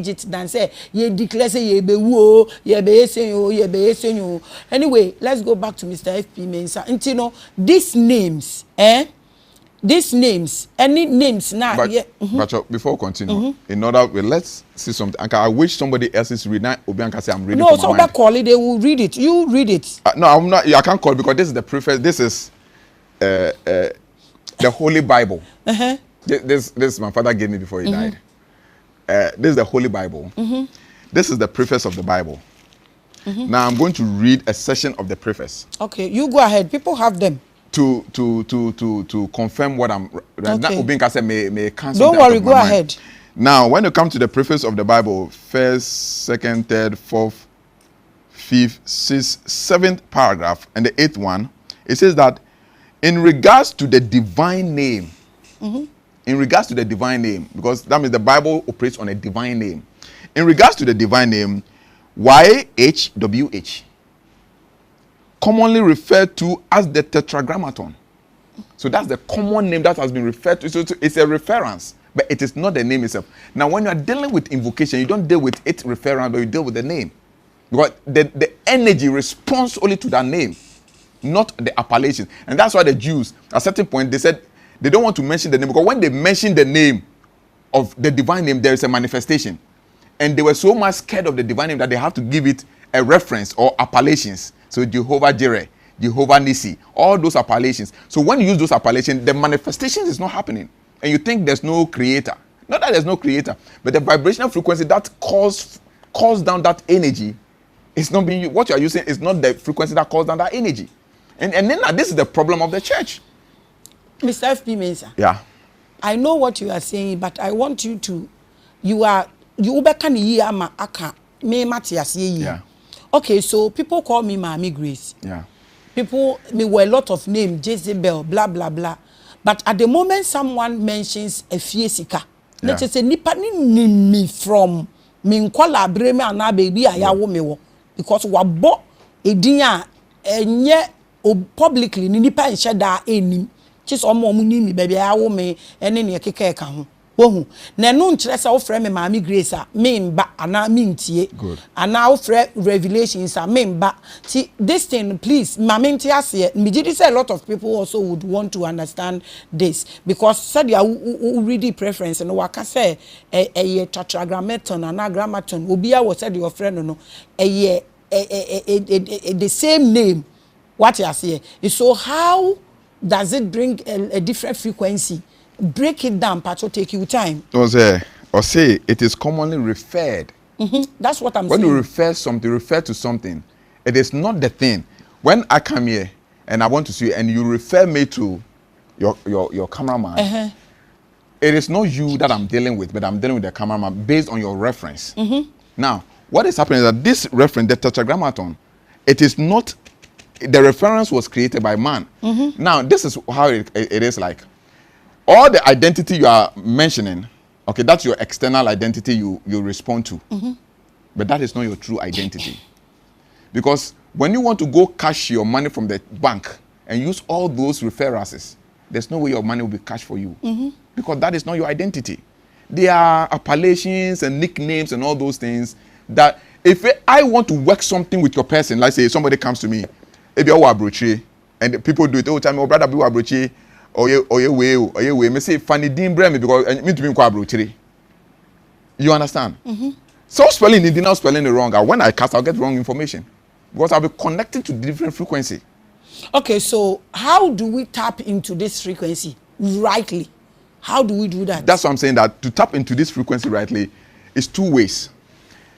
S1: it than say ye declare say ye be wo, ye be say you. Anyway, let's go back to Mr. FP Mensah. Nti no, these names, these names, any names now.
S2: But before we continue, in order, let's see something. I wish somebody else is reading. Obianka say I'm reading.
S1: No, so that call it, they will read it. You read it.
S2: No, I'm not. I can't call it because this is the preface. This is the Holy Bible. This my father gave me before he died. This is the Holy Bible. This is the preface of the Bible. Now I'm going to read a section of the preface.
S1: Okay, you go ahead. People have them.
S2: To confirm what I'm.
S1: Okay.
S2: May cancel.
S1: Don't worry, go ahead.
S2: Now, when you come to the preface of the Bible, 1st, 2nd, 3rd, 4th, 5th, 6th, 7th paragraph, and the 8th one, it says that in regards to the divine name, in regards to the divine name, because that means the Bible operates on a divine name. In regards to the divine name, YHWH, commonly referred to as the Tetragrammaton. So that's the common name that has been referred to. So it's a reference, but it is not the name itself. Now, when you are dealing with invocation, you don't deal with its reference, but you deal with the name. Because the energy responds only to that name, not the appellation. And that's why the Jews, at a certain point, they said they don't want to mention the name, because when they mention the name of the divine name, there is a manifestation. And they were so much scared of the divine name that they have to give it a reference or appellations. So Jehovah Jireh, Jehovah Nissi, all those appellations. So when you use those appellations, the manifestations is not happening. And you think there's no creator. Not that there's no creator, but the vibrational frequency that calls down that energy is not being used. What you are using is not the frequency that calls down that energy. And then this is the problem of the church.
S1: Mr. FP Mensah.
S2: Yeah.
S1: I know what you are saying, but I want you to, yeah. Okay, so people call me Maame Grace.
S2: Yeah.
S1: People, me were a lot of names, Jezebel, blah, blah, blah. But at the moment someone mentions a fiesika, let's just say, nipa ni me from me nkwala breme ana baby ayawo me wo. Because wabo edinya enye publicly ni nipa nhye da enim. Chis omo ni mi baby ayawo me ene ne keka eka ho. Wohu na no nkyere sa wo frɛ me Maame Grace a me mba ana me ntie ana wo frɛ Revelations a me mba ti this thing please Maame ntie ase me gidi say a lot of people also would want to understand this because said ya ready preference no waka say tetragrammaton ana grammaton obi a wo said your friend no the same name what you say so how does it bring a different frequency? Break it down, Pacho, take you time.
S2: Or say it is commonly referred.
S1: That's what I'm
S2: when
S1: saying.
S2: When you refer to something, it is not the thing. When I come here and I want to see you and you refer me to your cameraman, it is not you that I'm dealing with, but I'm dealing with the cameraman based on your reference. Now, what is happening is that this reference, the Tetragrammaton, it is not, the reference was created by man. Now, this is how it is like. All the identity you are mentioning, okay, that's your external identity you respond to. But that is not your true identity. Because when you want to go cash your money from the bank and use all those references, there's no way your money will be cashed for you. Because that is not your identity. There are appellations and nicknames and all those things that if I want to work something with your person, like say somebody comes to me, and people do it, oh, tell me, oh, brother, be wabroche. Oye, me say funny din bre me because me to be kwa brochiri. You understand? So spelling it, not spelling it wrong. When I cast, I'll get wrong information because I'll be connected to different frequency.
S1: Okay, so how do we tap into this frequency rightly? How do we do that?
S2: That's what I'm saying, that to tap into this frequency rightly is two ways.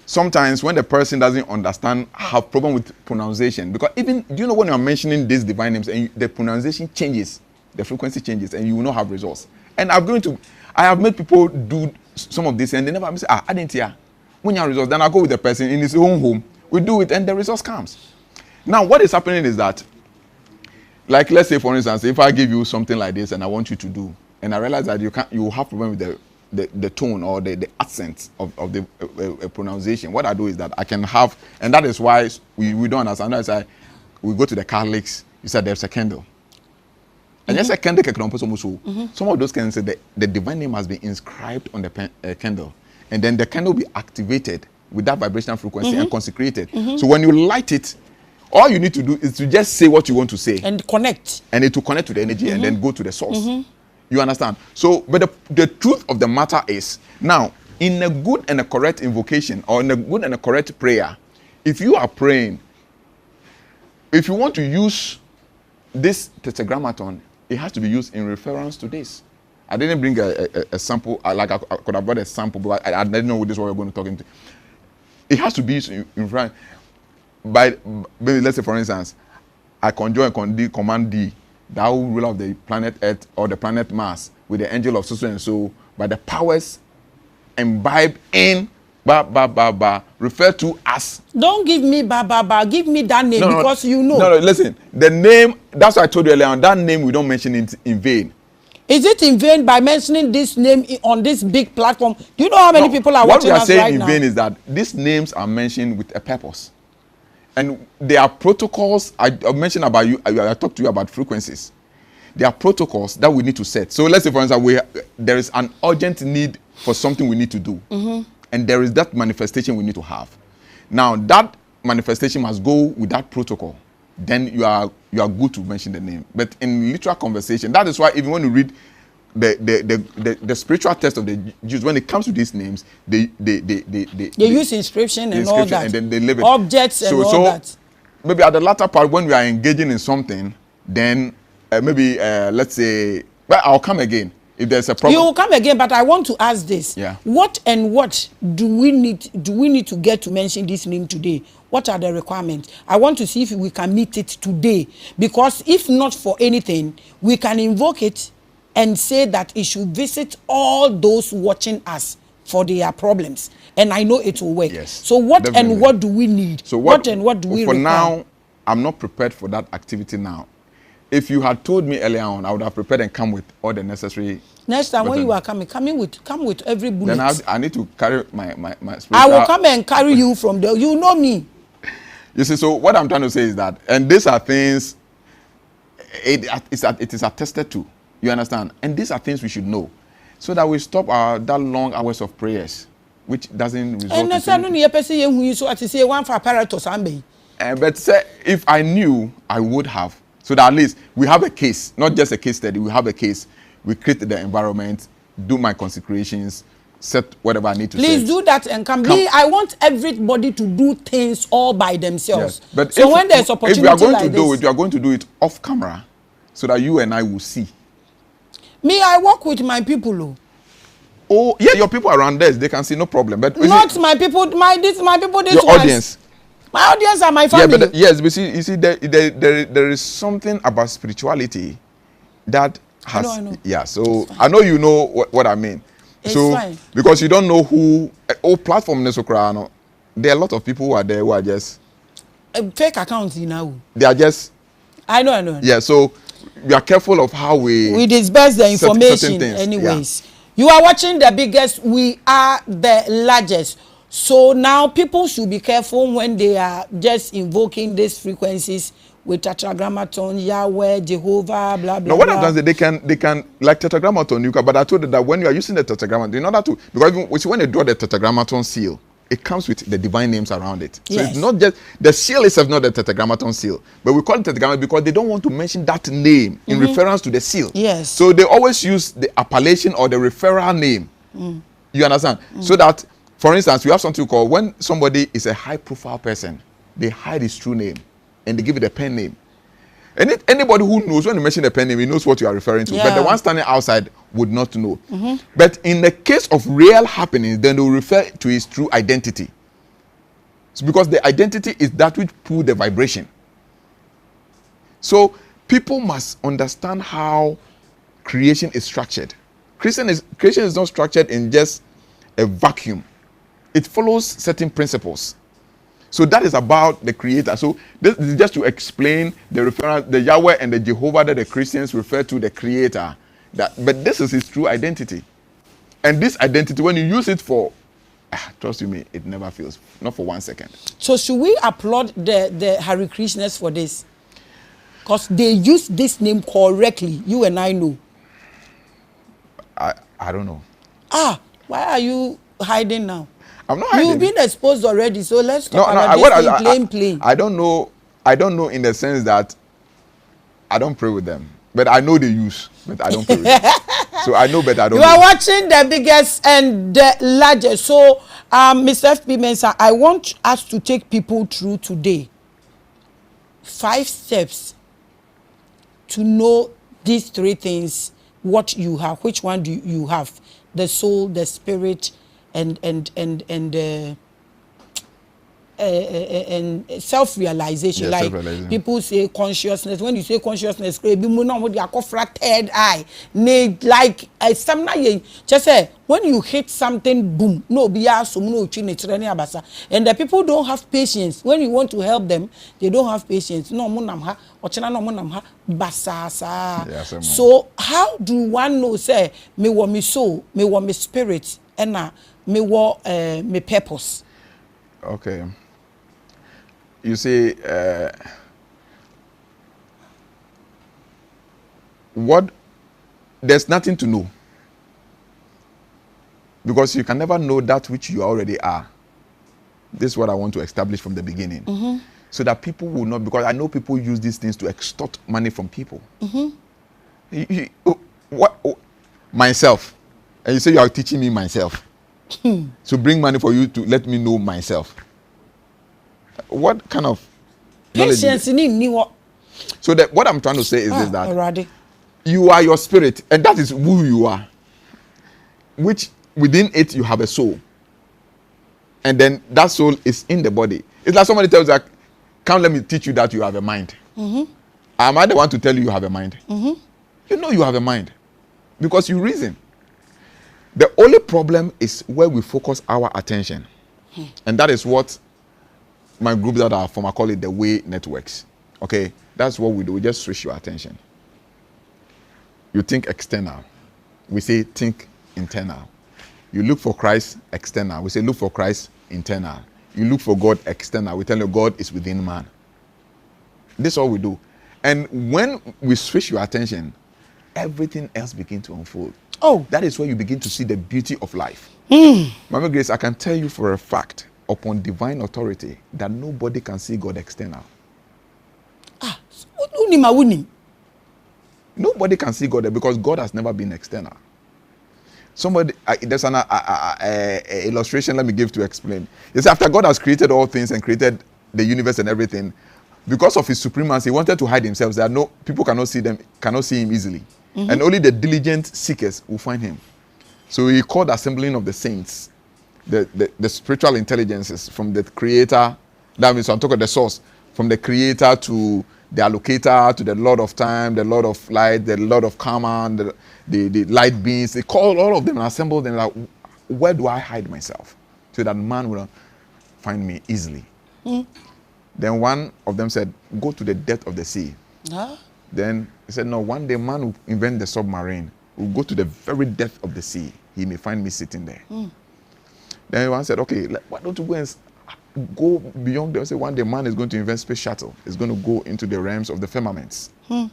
S2: Sometimes when the person doesn't understand, have problem with pronunciation, because even do you know when you're mentioning these divine names and the pronunciation changes, the frequency changes, and you will not have results. And I have made people do some of this, and they never say, I didn't hear. When you have results, then I go with the person in his own home. We do it, and the results comes. Now, what is happening is that, like, let's say, for instance, if I give you something like this, and I want you to do, and I realized that you have problem with the tone or the accent of the pronunciation. What I do is that I can have, and that is why we don't understand. That's why we go to the Catholics. You said there's a candle. And yes, a candle can some of those candles say the divine name has been inscribed on the candle, and then the candle will be activated with that vibrational frequency and consecrated. So when you light it, all you need to do is to just say what you want to say
S1: and connect,
S2: and it will connect to the energy and then go to the source. You understand? So, but the truth of the matter is, now in a good and a correct invocation or in a good and a correct prayer, if you are praying, if you want to use this tetragrammaton, it has to be used in reference to this. I didn't bring a sample, like I could have brought a sample, but I didn't know what this is what we're going to talk into. It has to be used in reference. Maybe let's say, for instance, I conjure and command D, thou ruler of the planet Earth or the planet Mars, with the angel of so and so, by the powers imbibed in referred to as.
S1: Don't give me give me that name because you know.
S2: No, listen. The name, that's what I told you earlier on. That name we don't mention it in vain.
S1: Is it in vain by mentioning this name on this big platform? Do you know how many people are watching us right now?
S2: What we are saying in vain is that these names are mentioned with a purpose. And there are protocols. I mentioned about you, I talked to you about frequencies. There are protocols that we need to set. So let's say, for instance, there is an urgent need for something we need to do. And there is that manifestation we need to have. Now, that manifestation must go with that protocol. Then you are good to mention the name. But in literal conversation, that is why even when you read the spiritual test of the Jews, when it comes to these names, they
S1: use inscription and all that,
S2: and then they live it.
S1: Objects and all that.
S2: Maybe at the latter part, when we are engaging in something, then let's say, well, I'll come again if there's a problem.
S1: You will come again, but I want to ask this: what do we need to get to mention this name today? What are the requirements? I want to see if we can meet it today, because if not for anything, we can invoke it and say that it should visit all those watching us for their problems, and I know it will work.
S2: Yes,
S1: so what definitely. And what do we need? So what do we require?
S2: For now, I'm not prepared for that activity now. If you had told me earlier on, I would have prepared and come with all the necessary.
S1: Next time when you are coming, come with every bullet.
S2: Then I need to carry my
S1: I will come and carry you from there. You know me.
S2: You see, so what I'm trying to say is that, and these are things, it is attested to. You understand? And these are things we should know, so that we stop that long hours of prayers, which doesn't result in anything. But say, if I knew, I would have. So that at least we have a case, not just a case study. We have a case. We create the environment, do my consecrations, set whatever I need to.
S1: Please do that and come. I want everybody to do things all by themselves.
S2: Yes. But
S1: so when there's opportunity,
S2: if we are going to do it, you are going to do it off camera, so that you and I will see.
S1: Me, I work with my people.
S2: Oh yeah, your people around there, they can see, no problem. But
S1: not my people. My people. This
S2: your audience.
S1: My audience are my family.
S2: Yeah, but yes, but you see, there is something about spirituality that has.
S1: I know.
S2: Yeah, so I know you know what I mean.
S1: It's
S2: so
S1: fine.
S2: Because you don't know who platform Nesokrano, there are a lot of people who are there who are just
S1: fake accounts now.
S2: They are just.
S1: I know.
S2: Yeah, so we are careful of how we
S1: disperse the information. Anyways, you are watching the biggest. We are the largest. So now people should be careful when they are just invoking these frequencies with tetragrammaton, Yahweh, Jehovah, blah blah.
S2: Now what happens is they can like tetragrammaton, you can, but I told you that when you are using the tetragrammaton, in order to, because even when you draw the tetragrammaton seal, it comes with the divine names around it. So it's not just the seal itself, not the tetragrammaton seal, but we call it tetragrammaton because they don't want to mention that name in reference to the seal.
S1: Yes.
S2: So they always use the appellation or the referral name. You understand? So that, for instance, we have something called, when somebody is a high-profile person, they hide his true name and they give it a pen name. And anybody who knows, when you mention a pen name, he knows what you are referring to. But the one standing outside would not know. But in the case of real happenings, then they will refer to his true identity. It's because the identity is that which pulls the vibration. So people must understand how creation is structured. Creation is not structured in just a vacuum. It follows certain principles. So that is about the creator. So this is just to explain the reference, the Yahweh and the Jehovah that the Christians refer to the creator. But this is his true identity. And this identity, when you use it for, trust you me, it never fails. Not for 1 second.
S1: So should we applaud the Hare Krishnas for this? Because they use this name correctly. You and I know.
S2: I don't know.
S1: Why are you hiding now?
S2: I'm not hiding.
S1: You've been exposed already, so let's talk about this plain.
S2: I don't know in the sense that I don't pray with them. But I know they use, but I don't pray with them. So I know, but I don't know.
S1: You are watching the biggest and the largest. So, Mr. FP Mensah, I want us to take people through today 5 steps to know these 3 things, what you have. Which one do you have? The soul, the spirit, and self-realization. Like
S2: self-realization.
S1: People say consciousness. When you say consciousness, third eye. Like just say when you hit something, boom. No, and the people don't have patience. When you want to help them, they don't have patience. No, basasa. So how do one know? Say me want me soul, me want me spirit, and me want me purpose.
S2: Okay. You see, there's nothing to know. Because you can never know that which you already are. This is what I want to establish from the beginning. Mm-hmm. So that people will not, because I know people use these things to extort money from people. Mm-hmm. Myself. And you say you are teaching me myself. So bring money for you to let me know myself. What kind of
S1: patience?
S2: So that what I'm trying to say is this, that already. You are your spirit, and that is who you are. Which within it you have a soul, and then that soul is in the body. It's like somebody tells you, like, "Come, let me teach you that you have a mind." Mm-hmm. Am I the one to tell you have a mind? Mm-hmm. You know you have a mind because you reason. The only problem is where we focus our attention, and that is what my group that are from, I call it the way networks. Okay, that's what we do. We just switch your attention. You think external. We say think internal. You look for Christ external. We say look for Christ internal. You look for God external. We tell you God is within man. This is all we do. And when we switch your attention, everything else begins to unfold. Oh, that is where you begin to see the beauty of life. Maame Grace, I can tell you for a fact, upon divine authority, that nobody can see God external. Nobody can see God because God has never been external. Somebody, there's an illustration let me give to explain. It's after God has created all things and created the universe and everything, because of his supremacy, he wanted to hide himself. There are no people cannot see him easily. Mm-hmm. And only the diligent seekers will find him. So he called assembling of the saints, the spiritual intelligences from the creator. That means I'm talking about the source, from the creator to the allocator to the Lord of time, the Lord of light, the Lord of karma, the light beings. They called all of them and assembled them. Like, where do I hide myself so that man will find me easily? Mm. Then one of them said, go to the depth of the sea. Huh? Then he said, no, one day man will invent the submarine. We'll go to the very depth of the sea. He may find me sitting there. Mm. Then one said, okay, why don't you go and go beyond there? Say one day man is going to invent space shuttle. It's going to go into the realms of the firmaments. Hmm.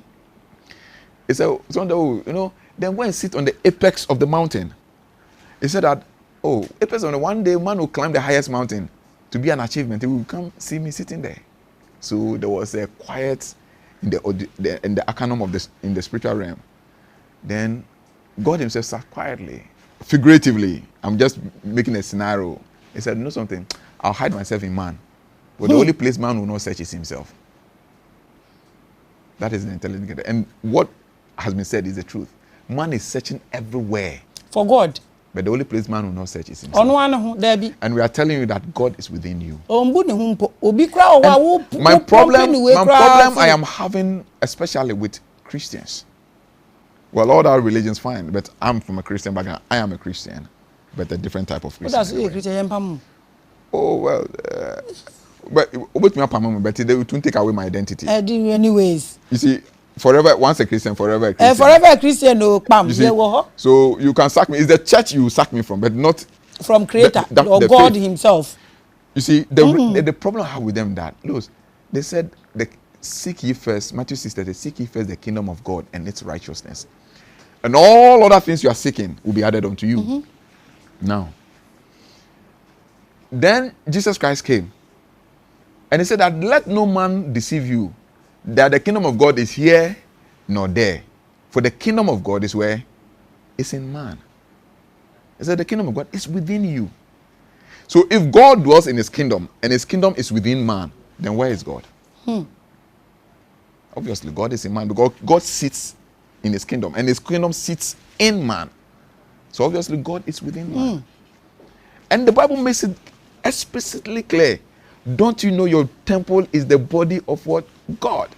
S2: He said, then go and sit on the apex of the mountain. He said that, apex on the one day man will climb the highest mountain to be an achievement. He will come see me sitting there. So there was a quiet in the arcanum of in the spiritual realm. Then God himself sat quietly, figuratively. I'm just making a scenario. He said, know something? I'll hide myself in man. But the only place man will not search is himself. That is the intelligent. And what has been said is the truth. Man is searching everywhere
S1: for God.
S2: But the only place man will not search is himself. And we are telling you that God is within you. And my problem I am having, especially with Christians. Well, all our religions fine, but I'm from a Christian background. I am a Christian, but a different type of Christian. What does Christian? Oh well, but they won't take away my identity.
S1: Anyways,
S2: you see, forever, once a Christian, forever a Christian.
S1: Forever a Christian, no, pam.
S2: You see, so you can sack me. It's the church you sack me from, but not
S1: from Creator or
S2: the
S1: God
S2: faith.
S1: Himself.
S2: You see, the problem I have with them that, look, they said, seek ye first, Matthew 6:30, seek ye first the kingdom of God and its righteousness. And all other things you are seeking will be added unto you. Now, then Jesus Christ came. And he said that let no man deceive you, that the kingdom of God is here nor there. For the kingdom of God is where? It's in man. He said the kingdom of God is within you. So if God dwells in his kingdom and his kingdom is within man, then where is God? Obviously, God is in man because God sits in his kingdom and his kingdom sits in man. So obviously, God is within man. And the Bible makes it explicitly clear. Don't you know your temple is the body of what? God.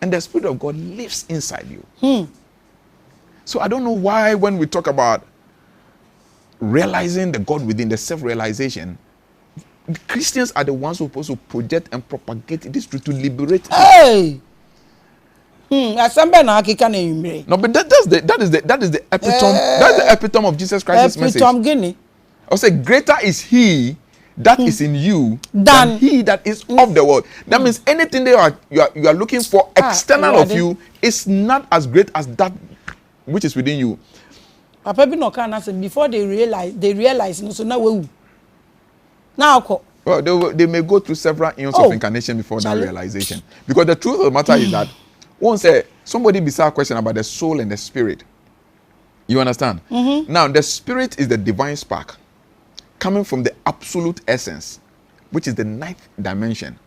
S2: And the Spirit of God lives inside you. So I don't know why when we talk about realizing the God within, the self-realization, Christians are the ones who are supposed to project and propagate this truth to liberate.
S1: Hey! No, but
S2: that is the epitome. That's the epitome of Jesus Christ's message. I say, greater is He that is in you than he that is of the world. That means anything that you are looking for external of you is not as great as that which is within you.
S1: Before they realize, no, so now
S2: well, they may go through several eons of incarnation before that realization. Because the truth of the matter is that once somebody beside a question about the soul and the spirit, you understand? Now, the spirit is the divine spark coming from the absolute essence, which is the ninth dimension.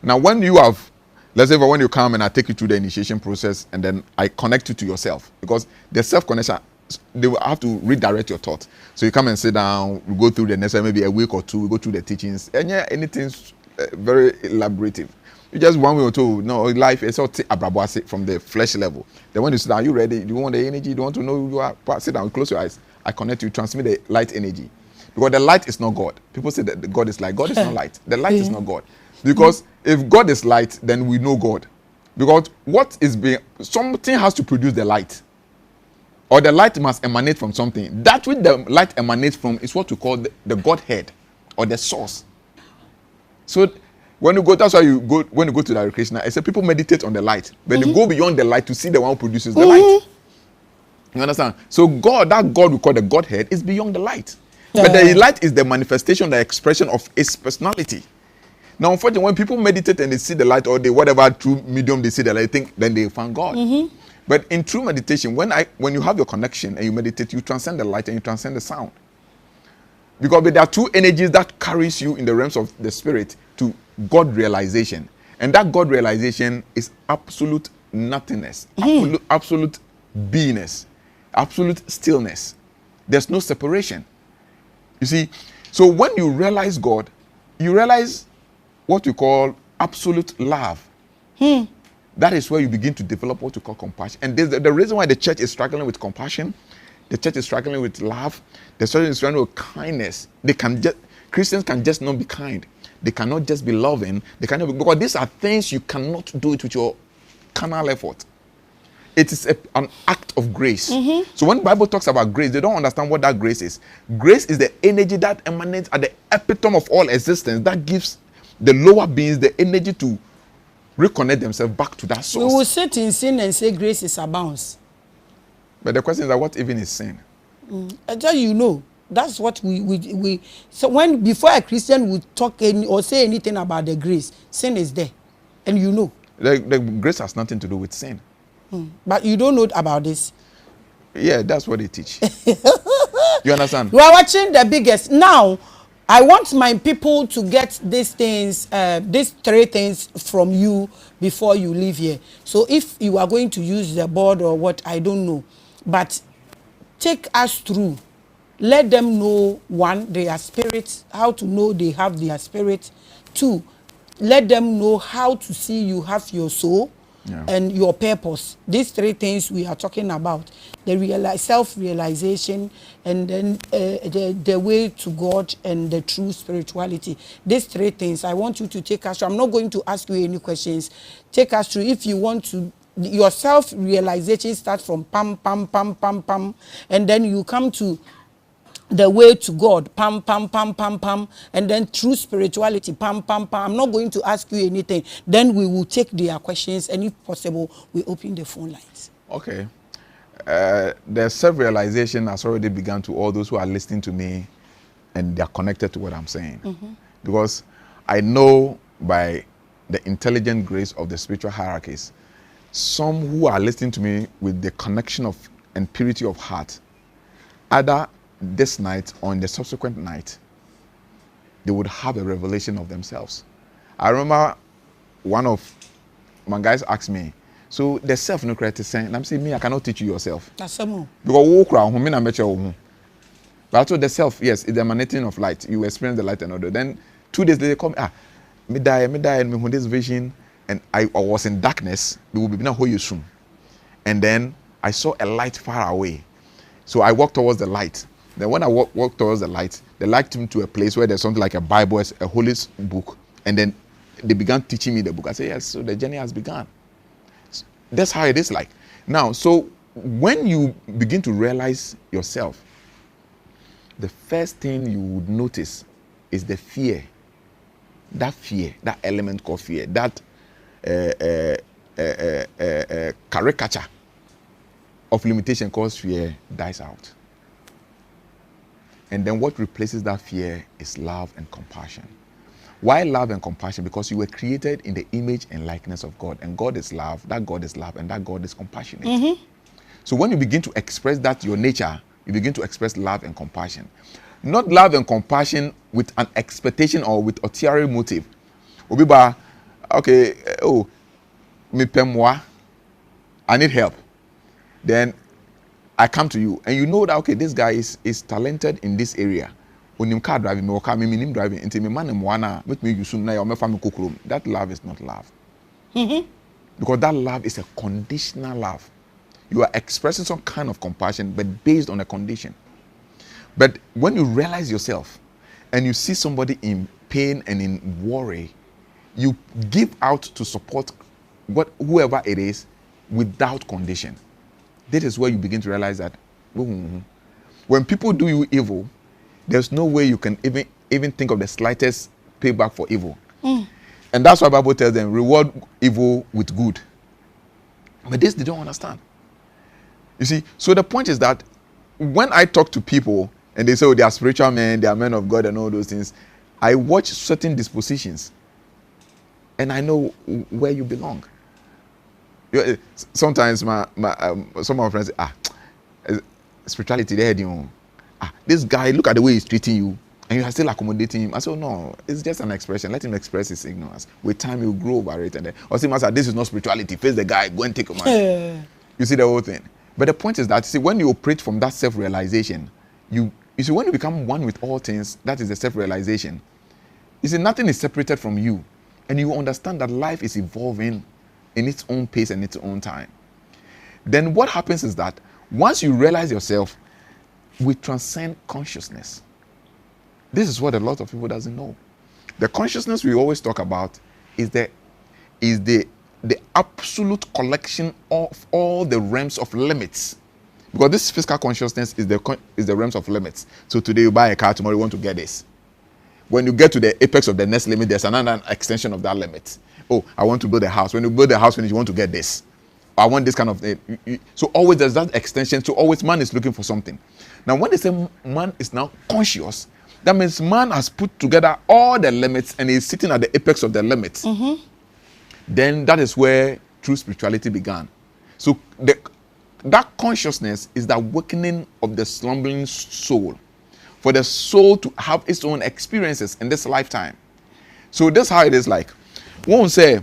S2: Now, when you have, let's say when you come and I take you through the initiation process and then I connect you to yourself, because the self-connection, they will have to redirect your thoughts. So you come and sit down, we go through the next maybe a week or two, we go through the teachings, and yeah, anything's very elaborative. You just one way or two, no, life is all from the flesh level. Then when you sit down, you ready? Do you want the energy? Do you want to know who you are? Sit down, close your eyes. I connect you, transmit the light energy. Because the light is not God. People say that God is light. God is not light. The light is not God. Because if God is light, then we know God. Because something has to produce the light. Or the light must emanate from something. That which the light emanates from is what we call the Godhead or the source. So when you go, that's why when you go to the recreational, I say people meditate on the light, but they go beyond the light to see the one who produces the light. You understand? So God, that God we call the Godhead, is beyond the light. But the light is the manifestation, the expression of His personality. Now, unfortunately, when people meditate and they see the light, or whatever true medium they see the light, then they find God. But in true meditation, when you have your connection and you meditate, you transcend the light and you transcend the sound. Because there are two energies that carries you in the realms of the spirit to God realization. And that God realization is absolute nothingness, absolute beingness, absolute stillness. There's no separation. You see, so when you realize God, you realize what we call absolute love. That is where you begin to develop what we call compassion. And the reason why the church is struggling with compassion, the church is struggling with love, the church is struggling with kindness. Christians can just not be kind. They cannot just be loving. They cannot be, because these are things you cannot do it with your carnal effort. It is an act of grace. So when the Bible talks about grace, they don't understand what that grace is. Grace is the energy that emanates at the epitome of all existence, that gives the lower beings the energy to reconnect themselves back to that source.
S1: We will sit in sin and say grace is abounds.
S2: But the question is that what even is sin?
S1: I tell you, that's what we so when before a Christian would talk or say anything about the grace, sin is there. And
S2: the grace has nothing to do with sin.
S1: But you don't know about this.
S2: Yeah, that's what they teach. You understand?
S1: You are watching The Biggest. Now, I want my people to get these things, these three things from you before you leave here. So if you are going to use the board or what, I don't know. But take us through. Let them know, one, their spirit, how to know they have their spirit. Two, let them know how to see you have your soul. And your purpose. These three things we are talking about: the self-realization, and then the way to God, and the true spirituality. These three things I want you to take us through. I'm not going to ask you any questions. Take us through. If you want to your self-realization starts from pam, pam, pam, pam, pam, and then you come to the way to God, pam, pam, pam, pam, pam, and then true spirituality, pam, pam, pam. I'm not going to ask you anything. Then we will take their questions, and if possible, we open the phone lines.
S2: Okay. The self-realization has already begun to all those who are listening to me, and they are connected to what I'm saying. Because I know by the intelligent grace of the spiritual hierarchies, some who are listening to me with the connection of and purity of heart, either this night or in the subsequent night, they would have a revelation of themselves. I remember one of my guys asked me, so the self no credit saying, and I'm saying, me, I cannot teach you yourself.
S1: That's some.
S2: Because who cry who I met you. But also the self, yes, it's the emanating of light. You experience the light and all that. Then 2 days later, come, me die, and me when this vision, and I was in darkness, we will be now who you soon. And then I saw a light far away. So I walked towards the light. Then when I walked towards the light took me to a place where there's something like a Bible, a holy book. And then they began teaching me the book. I said, yes, so the journey has begun. So that's how it is like. Now, so when you begin to realize yourself, the first thing you would notice is the fear. That fear, that element called fear, that caricature of limitation called fear dies out. And then what replaces that fear is love and compassion. Why love and compassion? Because you were created in the image and likeness of God. And God is love, and that God is compassionate. So when you begin to express that your nature, you begin to express love and compassion. Not love and compassion with an expectation or with ulterior motive. Obiba, okay, me pemwa, I need help. Then I come to you and you know that, okay, this guy is talented in this area. When him car driving, me me him driving, into me man mwana, make me use na me family kokrom. That love is not love. Because that love is a conditional love. You are expressing some kind of compassion, but based on a condition. But when you realize yourself and you see somebody in pain and in worry, you give out to support whoever it is without condition. This is where you begin to realize that when people do you evil, there's no way you can even think of the slightest payback for evil. And that's why the Bible tells them, reward evil with good. But this they don't understand. You see, so the point is that when I talk to people and they say, oh, they are spiritual men, they are men of God and all those things, I watch certain dispositions and I know where you belong. Sometimes some of my friends say, spirituality there, this guy, look at the way he's treating you and you are still accommodating him. I say, oh, no, it's just an expression. Let him express his ignorance. With time, he'll grow over it. And then, or say, Master, this is not spirituality. Face the guy, go and take a man. You see the whole thing. But the point is that, see, when you operate from that self-realization, you see, when you become one with all things, that is the self-realization. You see, nothing is separated from you. And you understand that life is evolving in its own pace and its own time. Then what happens is that once you realize yourself, we transcend consciousness. This is what a lot of people doesn't know. The consciousness we always talk about is the absolute collection of all the realms of limits. Because this physical consciousness is the realms of limits. So today you buy a car, tomorrow you want to get this. When you get to the apex of the next limit, there's another extension of that limit. Oh, I want to build a house. When you build a house, you want to get this. I want this kind of thing. So always there's that extension. So always man is looking for something. Now when they say man is now conscious, that means man has put together all the limits and is sitting at the apex of the limits. Then that is where true spirituality began. So that consciousness is the awakening of the slumbering soul. For the soul to have its own experiences in this lifetime. So that's how it is like. One say,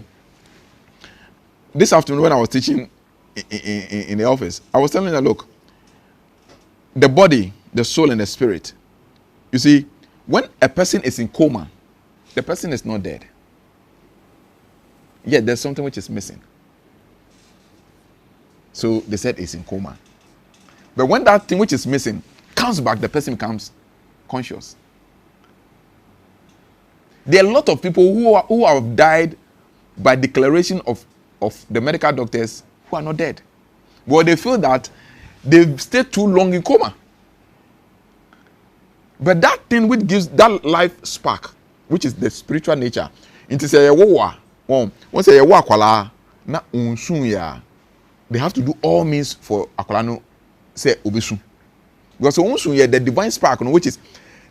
S2: this afternoon when I was teaching in the office, I was telling them, look, the body, the soul, and the spirit. You see, when a person is in coma, the person is not dead. Yet there's something which is missing. So they said it's in coma. But when that thing which is missing comes back, the person becomes conscious. There are a lot of people who have died by declaration of the medical doctors who are not dead. But they feel that they've stayed too long in coma. But that thing which gives that life spark, which is the spiritual nature, it say once say akwala na unsun ya, they have to do all means for akwala no say obesu. Because unsun ya, the divine spark, which is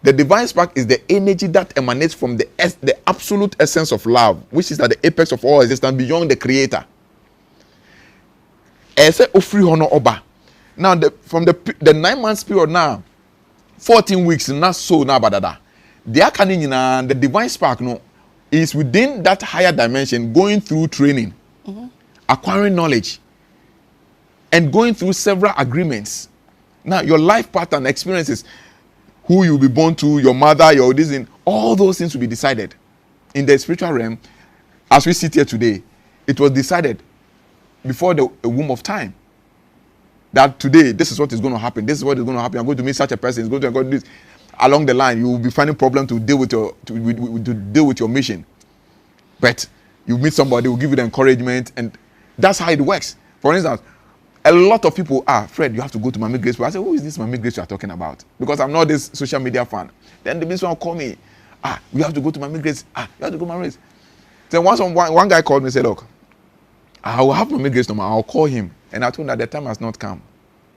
S2: the divine spark, is the energy that emanates from the absolute essence of love, which is at the apex of all existence beyond the creator. Ese ofri honor oba. Now from the 9 months period now, 14 weeks not so now badada. The divine spark is within that higher dimension, going through training, acquiring knowledge, and going through several agreements. Now your life pattern, experiences, who you'll be born to, your mother, your this, all those things will be decided in the spiritual realm. As we sit here today, it was decided before the womb of time that today this is what is going to happen. This is what is going to happen. I'm going to meet such a person. It's going to go this. Along the line, you will be finding problem to deal with your mission. But you meet somebody, will give you the encouragement, and that's how it works. For instance, a lot of people, Fred, you have to go to Maame Grace. I say, who is this Maame Grace you are talking about? Because I'm not this social media fan. Then the minister will call me. You have to go to Maame Grace. You have to go to Maame Grace. Then once one guy called me and said, look, I will have Maame Grace number. I'll call him. And I told him that the time has not come.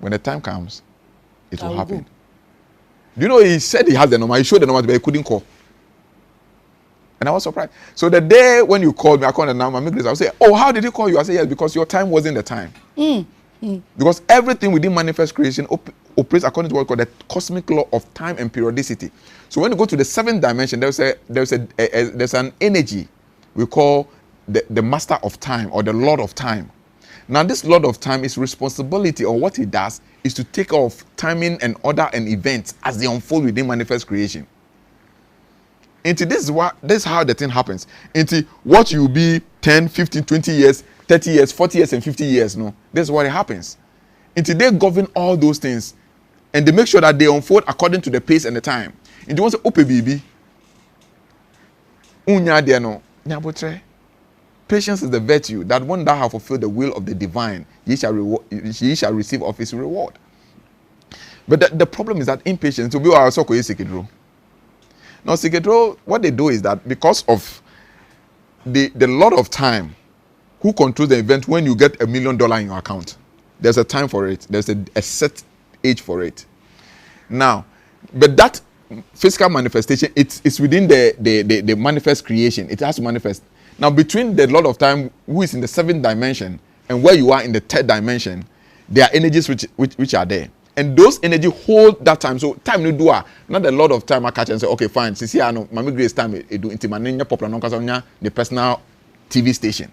S2: When the time comes, it will happen. Do you know, he said he has the number. He showed the number, but he couldn't call. And I was surprised. So the day when you called me, I called the number, Maame Grace. I would say, oh, how did he call you? I said, yes, because your time wasn't the time. Because everything within manifest creation operates according to what we call the cosmic law of time and periodicity. So when you go to the 7th dimension, there's an energy we call the master of time, or the lord of time. Now this lord of time is responsibility, or what he does is to take off timing and order and events as they unfold within manifest creation. Into this is how the thing happens. Into what you be 10, 15, 20 years, 30 years, 40 years, and 50 years. No, this is what it happens. Into they govern all those things, and they make sure that they unfold according to the pace and the time. Into once ope baby, unya de no nyabotre. Patience is the virtue that when thou have fulfilled the will of the divine, ye shall receive of his reward. But the problem is that impatience, so we are also going to now, Siketro, what they do is that because of the lot of time, who controls the event when you get $1 million in your account? There's a time for it. There's a set age for it. Now, but that physical manifestation, it's within the manifest creation. It has to manifest. Now, between the Lord of Time, who is in the 7th dimension, and where you are in the 3rd dimension, there are energies which are there. And those energy hold that time. So time no do not the Lord of Time I catch and say, okay, fine. See, I know Maame Grace time it do intimania popular non the personal TV station.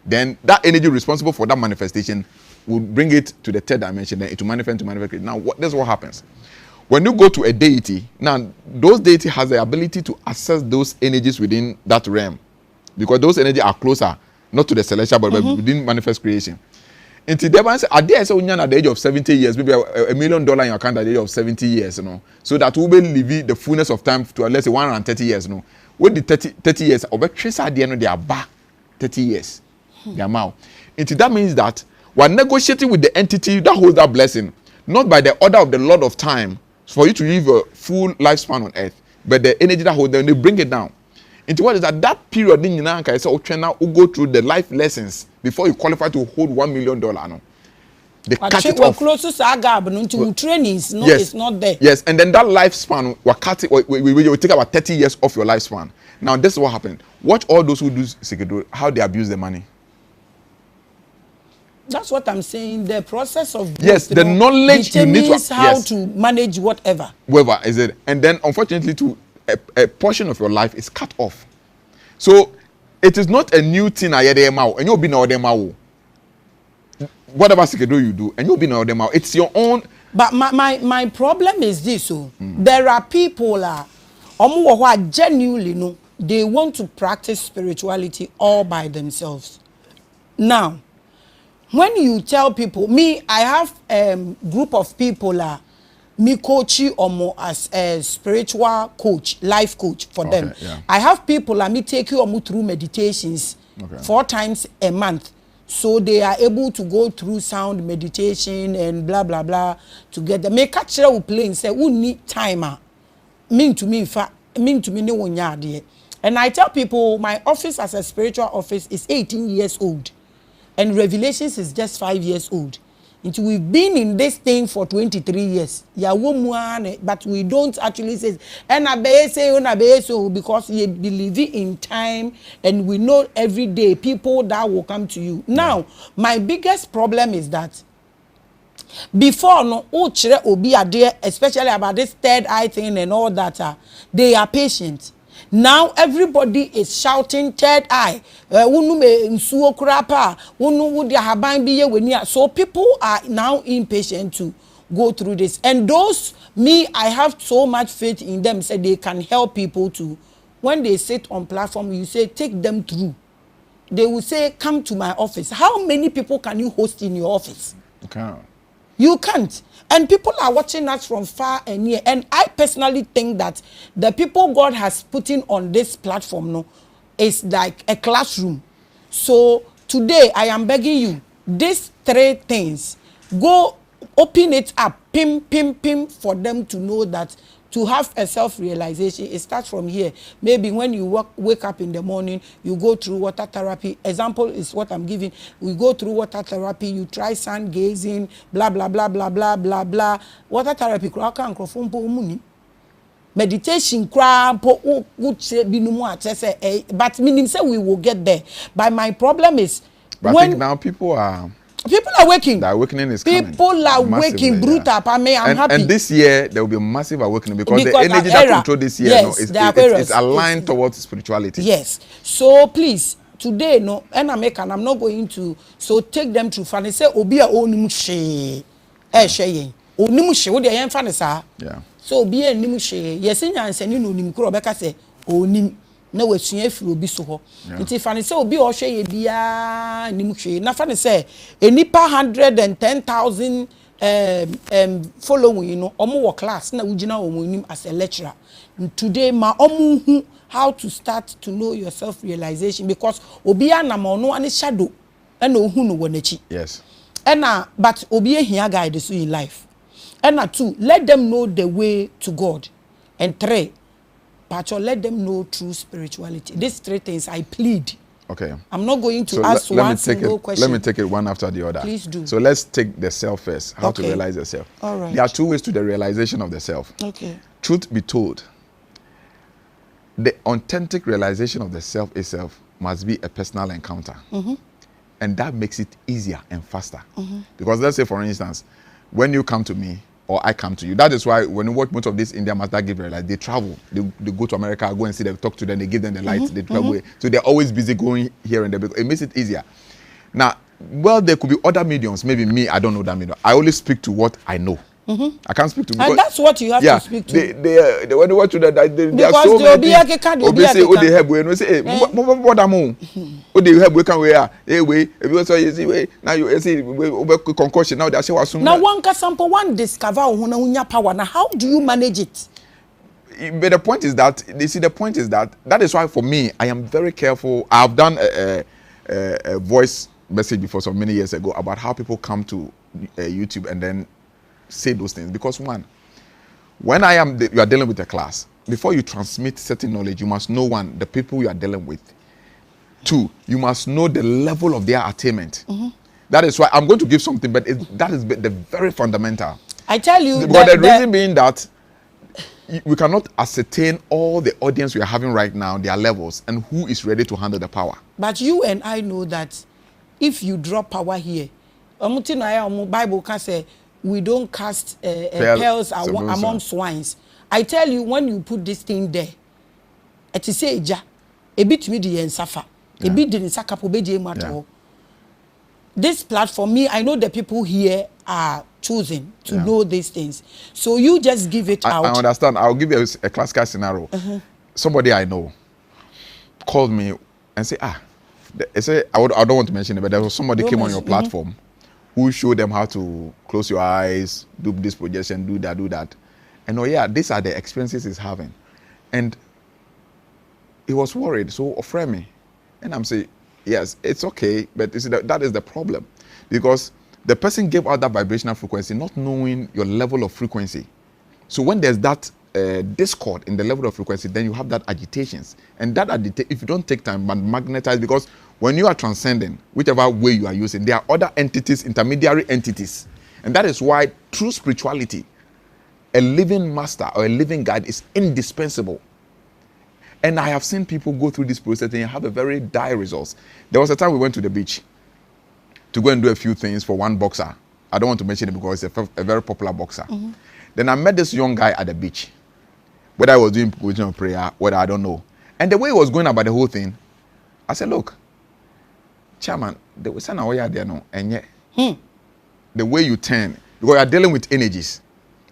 S2: Then that energy responsible for that manifestation will bring it to the 3rd dimension. Then it will manifest. Now, this is what happens. When you go to a deity, now those deity has the ability to access those energies within that realm, because those energies are closer, not to the celestial, but within manifest creation. Until the man say, at the age of 70 years, maybe $1 million in your account at the age of 70 years, so that we will live the fullness of time to let's say 130 years, With the 30 years, over trace at the end of their back 30 years, their mouth. Until that means that we're negotiating with the entity that holds that blessing, not by the order of the Lord of Time, for you to live a full lifespan on earth, but the energy that holds them, they bring it down. Into what is that period in Yanka, so trainer who go through the life lessons before you qualify to hold $1 million. No, they cut it off. Closest trainings, no, yes, it's not there. Yes, and then that lifespan, we will take about 30 years off your lifespan. Now, this is what happened. Watch all those who do Sikidro, how they abuse the money.
S1: That's what I'm saying. The process of
S2: yes, the knowledge you need to
S1: how to manage whatever.
S2: Whatever is it, and then unfortunately, a portion of your life is cut off. So it is not a new thing. And you'll be no them. Whatever Sikidro you do, and you'll be no them. It's your own.
S1: But my problem is this. There are people who are genuinely they want to practice spirituality all by themselves. Now, when you tell people, I have a group of people me coaching as a spiritual coach, life coach for them. Yeah. I have people me take you through meditations 4 times a month So they are able to go through sound meditation and blah blah blah together. Make catch will play and say, "Who need timer?" Mean to me, no one yard. And I tell people, my office as a spiritual office is 18 years old, and Revelations is just 5 years old. And we've been in this thing for 23 years. But we don't actually say, because you believe in time, and we know every day people that will come to you. Now, my biggest problem is that before no obi ade, especially about this third eye thing and all that, they are patient. Now everybody is shouting third eye. So people are now impatient to go through this. And those, I have so much faith in them, say they can help people to, when they sit on platform, you say take them through. They will say, come to my office. How many people can you host in your office?
S2: Okay.
S1: You can't. And people are watching us from far and near. And I personally think that the people God has put in on this platform is like a classroom. So today I am begging you, these 3 things, go open it up, pim, for them to know that to have a self-realization, it starts from here. Maybe when you wake up in the morning, you go through water therapy. Example is what I'm giving. We go through water therapy, you try sun gazing, blah, blah, blah, blah, blah, blah, blah. Water therapy, meditation, but meaning say we will get there. But my problem is,
S2: but I think now people are waking. The awakening is coming.
S1: People are waking. Brutal. I'm happy.
S2: And this year there will be a massive awakening because the energy that control this year is aligned towards spirituality.
S1: Yes. So please, today and I'm not going to. So take them through. Funny say obi a onim she, she onim she. What they funny sa?
S2: Yeah.
S1: So obi a onim she. Yes, nyansani no onim kuro beka say onim. Na wesua firi obi so ho nti fa ne se obi o hwe ye bia nim hwe na fa ne se enipa 110,000 following omo wo class na ugina omo nim as a lecturer. Today ma omo hu how to start to know your self realization, because obi anam ono ane shadow na ohu no wonachi.
S2: Yes.
S1: But obi ehia guide so in life. And 2, let them know the way to God. And 3, Pacho, let them know true spirituality. These 3 things I plead.
S2: Okay.
S1: I'm not going to ask one single question.
S2: Let me take it one after the other.
S1: Please do.
S2: So let's take the self first. How to realize the self.
S1: All right.
S2: There are 2 ways to the realization of the self.
S1: Okay.
S2: Truth be told, the authentic realization of the self itself must be a personal encounter. And that makes it easier and faster. Because let's say, for instance, when you come to me, or I come to you. That is why when you watch most of these Indian masters give like they travel, they go to America, go and see them, talk to them, they give them the light, they travel. So they're always busy going here and there. It makes it easier. Now, well, there could be other mediums. Maybe me, I don't know that medium. I only speak to what I know. I can't speak to.
S1: And that's what you have to speak to.
S2: They when they watch that, they are so many things. Obi say, oh, they have we. And say, what am I? Oh, they have we can we are. Way, because you see, now you see, concussion. Now they say what soon.
S1: Now one can sample, one discover unya power. Now how do you manage it?
S2: But the point is that that is why for me I am very careful. I've done a voice message before so many years ago about how people come to YouTube and then say those things, because one, when you are dealing with a class, before you transmit certain knowledge, you must know the people you are dealing with. 2, you must know the level of their attainment. That is why I'm going to give something, but that is the very fundamental.
S1: I tell you,
S2: but the reason being that we cannot ascertain all the audience we are having right now, their levels, and who is ready to handle the power.
S1: But you and I know that if you drop power here, Bible can say, we don't cast pearls among swines. I tell you, when you put this thing there, it is a bit midi and safa, a bit in sakapo. This platform, me, I know the people here are choosing to know these things. So you just give it out.
S2: I understand. I'll give you a classical scenario. Somebody I know called me and say, I don't want to mention it, but there was somebody came on your platform who showed them how to close your eyes, do this projection, do that. And these are the experiences he's having. And he was worried, so offer me. And I'm saying, Yes, it's okay, but you see, that is the problem, because the person gave out that vibrational frequency not knowing your level of frequency. So when there's that discord in the level of frequency, then you have that agitations, and that if you don't take time and magnetize, because when you are transcending, whichever way you are using, there are other entities, intermediary entities, and that is why true spirituality, a living master or a living guide, is indispensable. And I have seen people go through this process and have a very dire results. There was a time we went to the beach to go and do a few things for one boxer. I don't want to mention it because it's a very popular boxer. Mm-hmm. Then I met this young guy at the beach. Whether I was doing position of prayer, whether I don't know. And the way he was going about the whole thing, I said, look, chairman, the way there no, and yet the way you turn, because you are dealing with energies.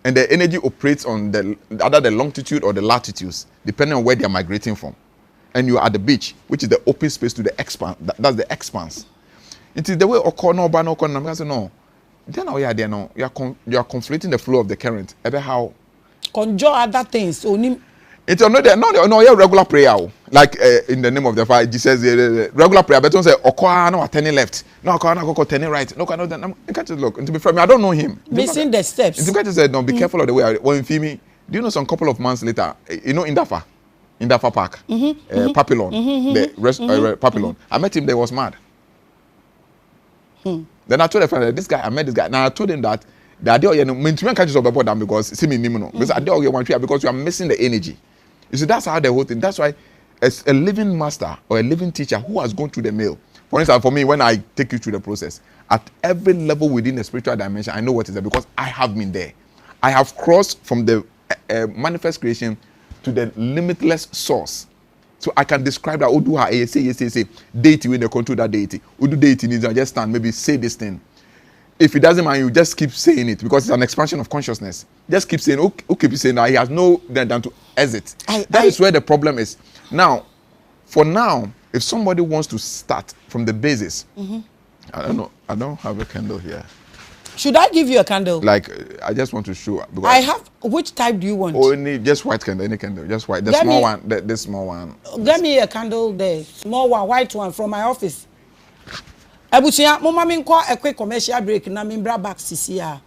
S2: And the energy operates on either the longitude or the latitudes, depending on where they are migrating from. And you are at the beach, which is the open space to the expanse. That's the expanse. It is the way I say no. Then you are there no. You are conflating the flow of the current. About how
S1: conjure other things.
S2: It's no regular prayer. Like in the name of the Father, Jesus says regular prayer. But don't say no turning left, no turning right, no. You can't just look. And to be fair, I don't know him.
S1: Missing the steps.
S2: You can't just say no. Be careful of the way. When you feel me, do you know some couple of months later, you know in Dafa Park, Papillon, Papillon. I met him. They was mad. Then I told a friend, this guy, I met this guy. Now I told him that the idea you know, can't just about them because see me no. Because you are missing the energy. You see, that's how the whole thing. That's why as a living master or a living teacher who has gone through the mill. For instance, for me, when I take you through the process, at every level within the spiritual dimension, I know what is there because I have been there. I have crossed from the manifest creation to the limitless source. So I can describe that. Do her say deity when they control that deity. Do deity needs to just stand, maybe say this thing. If it doesn't mind, you just keep saying it because it's an expansion of consciousness. Just keep saying, keep saying that he has no than to exit. That is where the problem is. Now, for now, if somebody wants to start from the basis, I don't know. I don't have a candle here.
S1: Should I give you a candle?
S2: Like, I just want to show.
S1: I have. Which type do you want?
S2: Only just white candle, any candle, just white. The small one, the small one.
S1: Get me a candle there, small one, white one from my office. Abusia, mama min kwa a quick commercial break na min bra back sisi ya.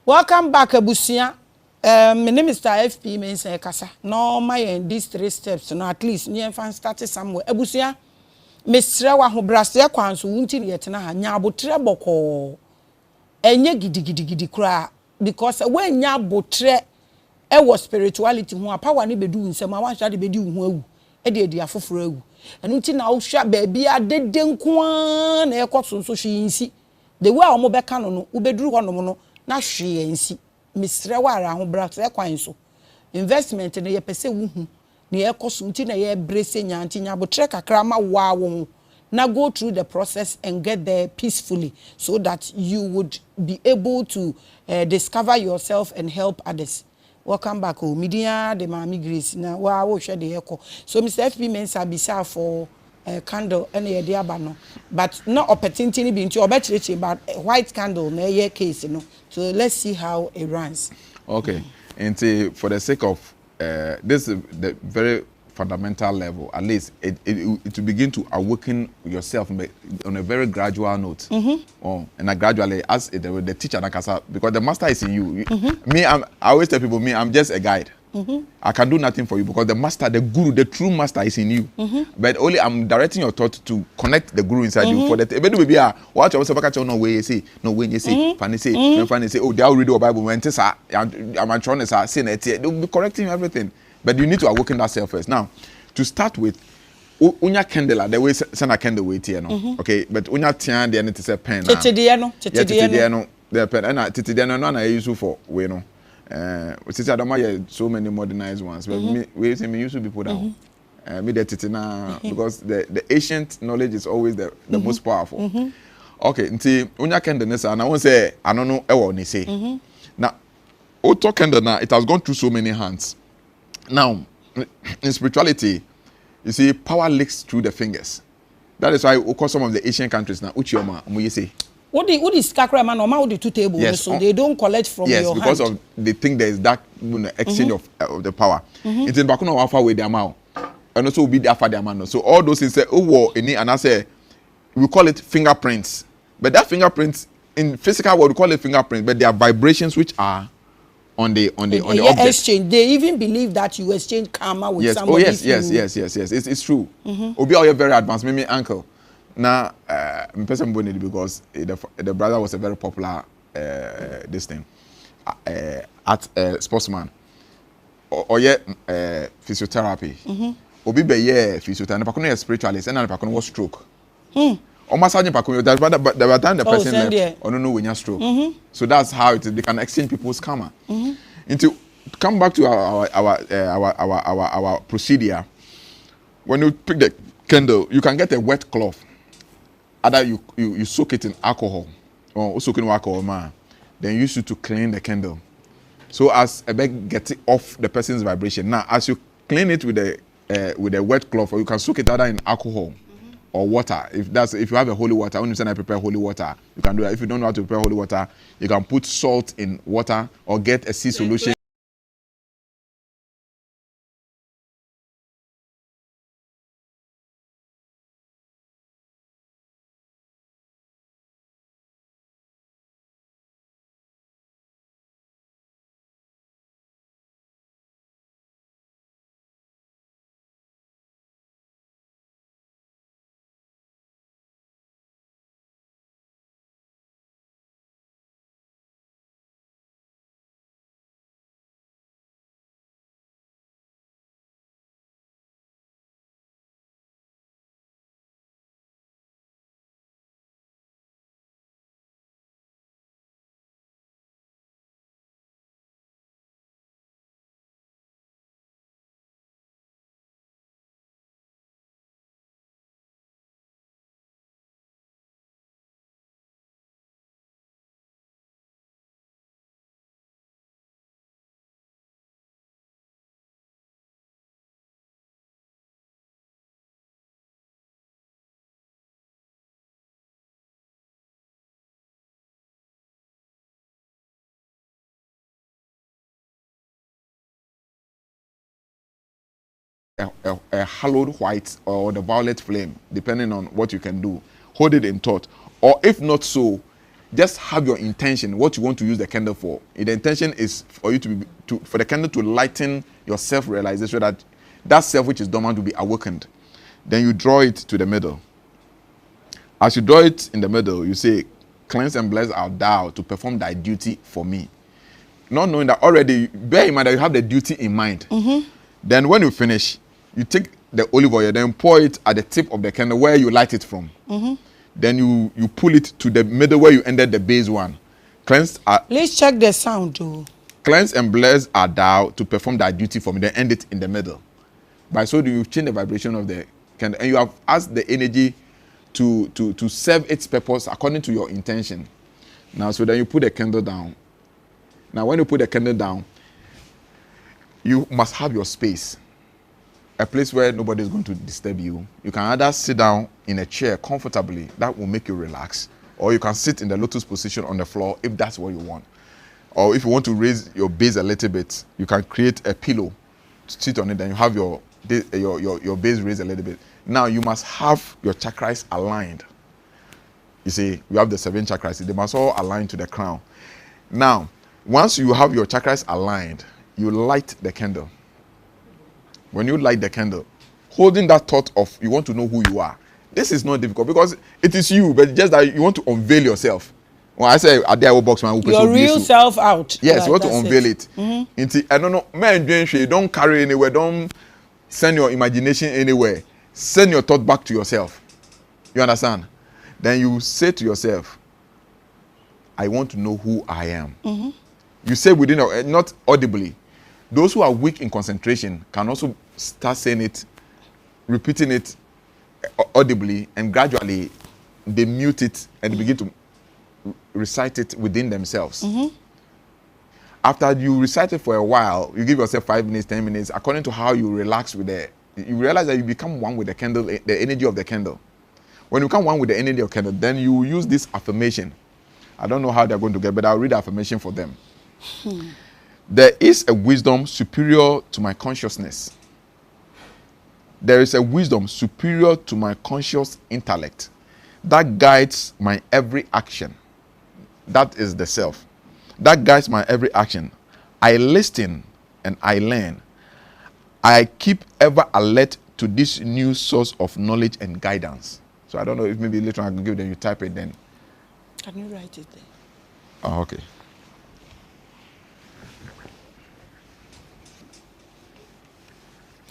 S1: Welcome back, Abusia. My name is FP Mensah Kasa. No, my these 3 steps. No, at least near fan started somewhere. Abusia, Mr. Wahubrasia Kwansu, Wintin Yetana, Nyabotre Boko. Enye gidi kra because when nyabotre was spirituality ho power ni bedu nsem a wan hwa de bedi ho awu e de afoforo awu enu ti na wo hwa ba bia dede nko a na ekoso so hwinsi the way omo beka no wo beduru honom no na hwe yansi misre wara ho bra so ekwan so investment no ye pese wo hu na ekoso nti na ye brese nyanti nyabotre kakra ma wa wo now go through the process and get there peacefully so that you would be able to discover yourself and help others. Welcome back. Oh, media the Maame Grace. Now, wow, share the echo. So, Mr. FP Mensah bisa for candle and a diabano, but not opportunity being to about white candle, na year case, you know. So let's see how it runs.
S2: Okay, and for the sake of this is the very fundamental level, at least it to begin to awaken yourself on a very gradual note. And gradually, as the teacher, because the master is in you. I always tell people, I'm just a guide. I can do nothing for you because the master, the guru, the true master is in you. But only I'm directing your thought to connect the guru inside you. For that, maybe watch yourself. No way you say, no way you say, funny say, oh, they all read the Bible. When I'm trying to say it, they'll be correcting everything. But you need to awaken that self first. Now, to start with, unya candle, the way send a candle way here, no. Okay, but unya tian, the end is a pen.
S1: Titidiano,
S2: the pen, and Titidiano, no, I use for we know. Since I don't mind so many modernized ones, but we used to be put down. Me the titina because the ancient knowledge is always the most powerful. Okay, until unya candle, and I won't say I don't know what they say. Now, auto candle now it has gone through so many hands. Now, in spirituality, you see, power leaks through the fingers. That is why we call some of the Asian countries now, Uchioma, you say.
S1: What is Kakra man or the 2 tables? Yes, so they don't collect from your hand.
S2: Yes, because of they think there is that exchange of the power. It's in Bakuno Alpha with the amount. And also be there for the amount. So all those things say, oh, and I say, we call it fingerprints. But that fingerprints, in physical world, we call it fingerprints, but they are vibrations which are on the object.
S1: Exchange. They even believe that you exchange karma with somebody.
S2: Yes. It's true. Obi are very advanced. Maybe uncle. Now, person because the brother was a very popular this thing at sportsman or physiotherapy. Obi be physiotherapy. Pakuno is spiritualist and pakuno was stroke. Almost the time the person left, or no when you stroke. So that's how it is. They can exchange people's karma. To come back to our procedure, when you pick the candle, you can get a wet cloth. Either you soak it in alcohol or soak it in alcohol, man. Then use it to clean the candle. So as a bag gets it off the person's vibration. Now, as you clean it with a wet cloth, or you can soak it either in alcohol or water. If you have a holy water, when you say I prepare holy water, you can do that. If you don't know how to prepare holy water, you can put salt in water or get a sea solution. A hallowed white or the violet flame, depending on what you can do. Hold it in thought. Or if not so, just have your intention, what you want to use the candle for. The intention is for you for the candle to lighten your self-realization, so that that self which is dormant will be awakened. Then you draw it to the middle. As you draw it in the middle, you say, cleanse and bless art thou to perform thy duty for me. Not knowing that already, bear in mind that you have the duty in mind. Then when you finish, you take the olive oil, then pour it at the tip of the candle where you light it from. Then you pull it to the middle where you ended the base one. Cleanse.
S1: Let's check the sound too.
S2: Cleanse and bless art thou to perform thy duty for me. Then end it in the middle. By so do you change the vibration of the candle, and you have asked the energy to serve its purpose according to your intention. Now, so then you put the candle down. Now, when you put the candle down, you must have your space. A place where nobody is going to disturb you. You can either sit down in a chair comfortably, that will make you relax, or you can sit in the lotus position on the floor if that's what you want. Or if you want to raise your base a little bit, you can create a pillow to sit on it, then you have your base raised a little bit. Now you must have your chakras aligned. You see, you have the 7 chakras, they must all align to the crown. Now, once you have your chakras aligned, you light the candle. When you light the candle, holding that thought of you want to know who you are. This is not difficult because it is you, but just that you want to unveil yourself. When I say I will box man,
S1: your real self out.
S2: Yes, like, you want to unveil it. I don't know, man, don't carry anywhere, don't send your imagination anywhere. Send your thought back to yourself. You understand? Then you say to yourself, I want to know who I am. You say within, not audibly. Those who are weak in concentration can also start saying it, repeating it audibly, and gradually they mute it and begin to recite it within themselves. After you recite it for a while, you give yourself 5 minutes, 10 minutes, according to how you relax with it. You realize that you become one with the candle, the energy of the candle. When you become one with the energy of the candle, then you use this affirmation. I don't know how they're going to get, but I'll read the affirmation for them. There is a wisdom superior to my consciousness. There is a wisdom superior to my conscious intellect that guides my every action. That is the self. That guides my every action. I listen and I learn. I keep ever alert to this new source of knowledge and guidance. So I don't know if maybe later on I can give them, you type it then.
S1: Can you write it there?
S2: Oh, okay.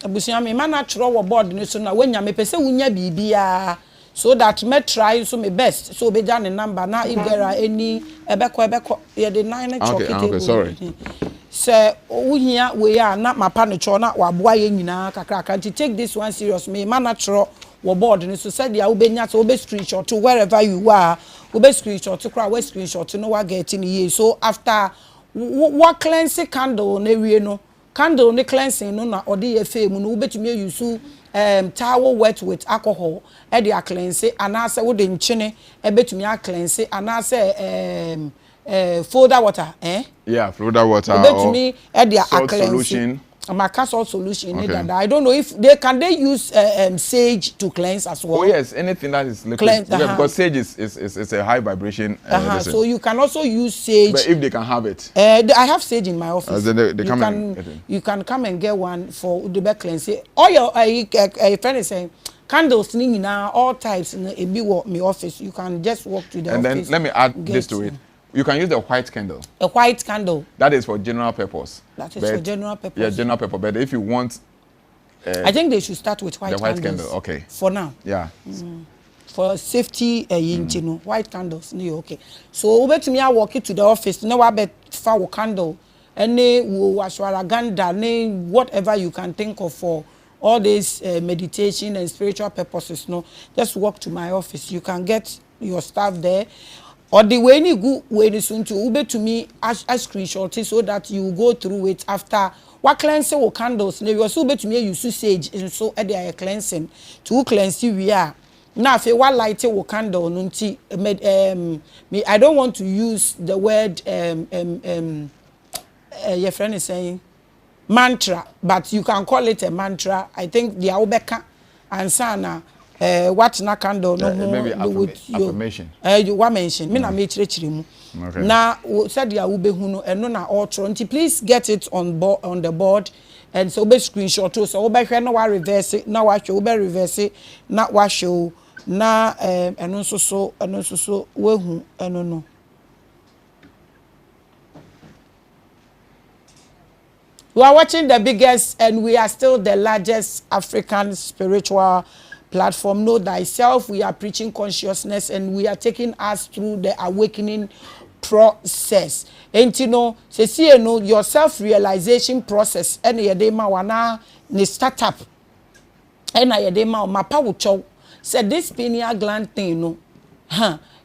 S1: Abusia me man atro wo board ni so na wanya me pese wunya bibia so that me try so me best so be ja ne number na if there are any ebeko ye the 9 chocolate.
S2: Okay, sorry.
S1: Se wuhia we ya na mapa ne cho na waboa ye nyina kakra to take this one serious me man atro wo board ni so said ya ubenya so be screenshot to wherever you are ube screenshot to kra we screenshot no wa get in ye so after what cleanse candle na wie no candle ne cleansing no na odi ye fe mu no ubetumi use towel wet with alcohol e dey cleanse anase wo de nchene e betumi a cleanse anase folder water
S2: yeah, folder water
S1: ubetumi e dey
S2: a cleanse
S1: Amaka salt solution okay. I don't know if they use sage to cleanse as well.
S2: Oh yes, anything that is liquid. Cleanse, because sage is a high vibration.
S1: So you can also use sage.
S2: But if they can have it,
S1: I have sage in my office.
S2: You
S1: can come and get one for the back cleanse. All your friend is saying candles now all types in my office. You can just walk to the office.
S2: And then let me add this to it. You can use the white candle.
S1: A white candle.
S2: That is for general purpose.
S1: That is for general purpose.
S2: Yeah, general purpose. But if you want...
S1: I think they should start with white candles.
S2: The white candle, okay.
S1: For now.
S2: Yeah.
S1: For safety, white candles. Okay. So, over to me, I walk it to the office. No, I bet for candle. Any ashwaragandha, whatever you can think of for all this meditation and spiritual purposes. No, just walk to my office. You can get your stuff there. Or the way you go way soon to ube to me as screenshot so that you go through it after what cleansing or candles. You also ube to me use sage and so at the cleansing to cleanse you we are. Now if you want light or candle nunti me I don't want to use the word your friend is saying mantra, but you can call it a mantra. I think the Aubeka and Sana what na candle no
S2: maybe
S1: do with you
S2: affirmation.
S1: You wa mention me na me chire mu na said ya wo be hu no eno na outro nti please get it on the board and so be screenshot so wo be hwe na wa reverse na wa hwe wo be reverse na wa show na eno so we hu eno no. We are watching the biggest and we are still the largest African spiritual platform. Know thyself. We are preaching consciousness and we are taking us through the awakening process. And you know, say your self-realization process. And yedema wana ni startup. And yedema mapa wucho. Say this pineal gland thing no.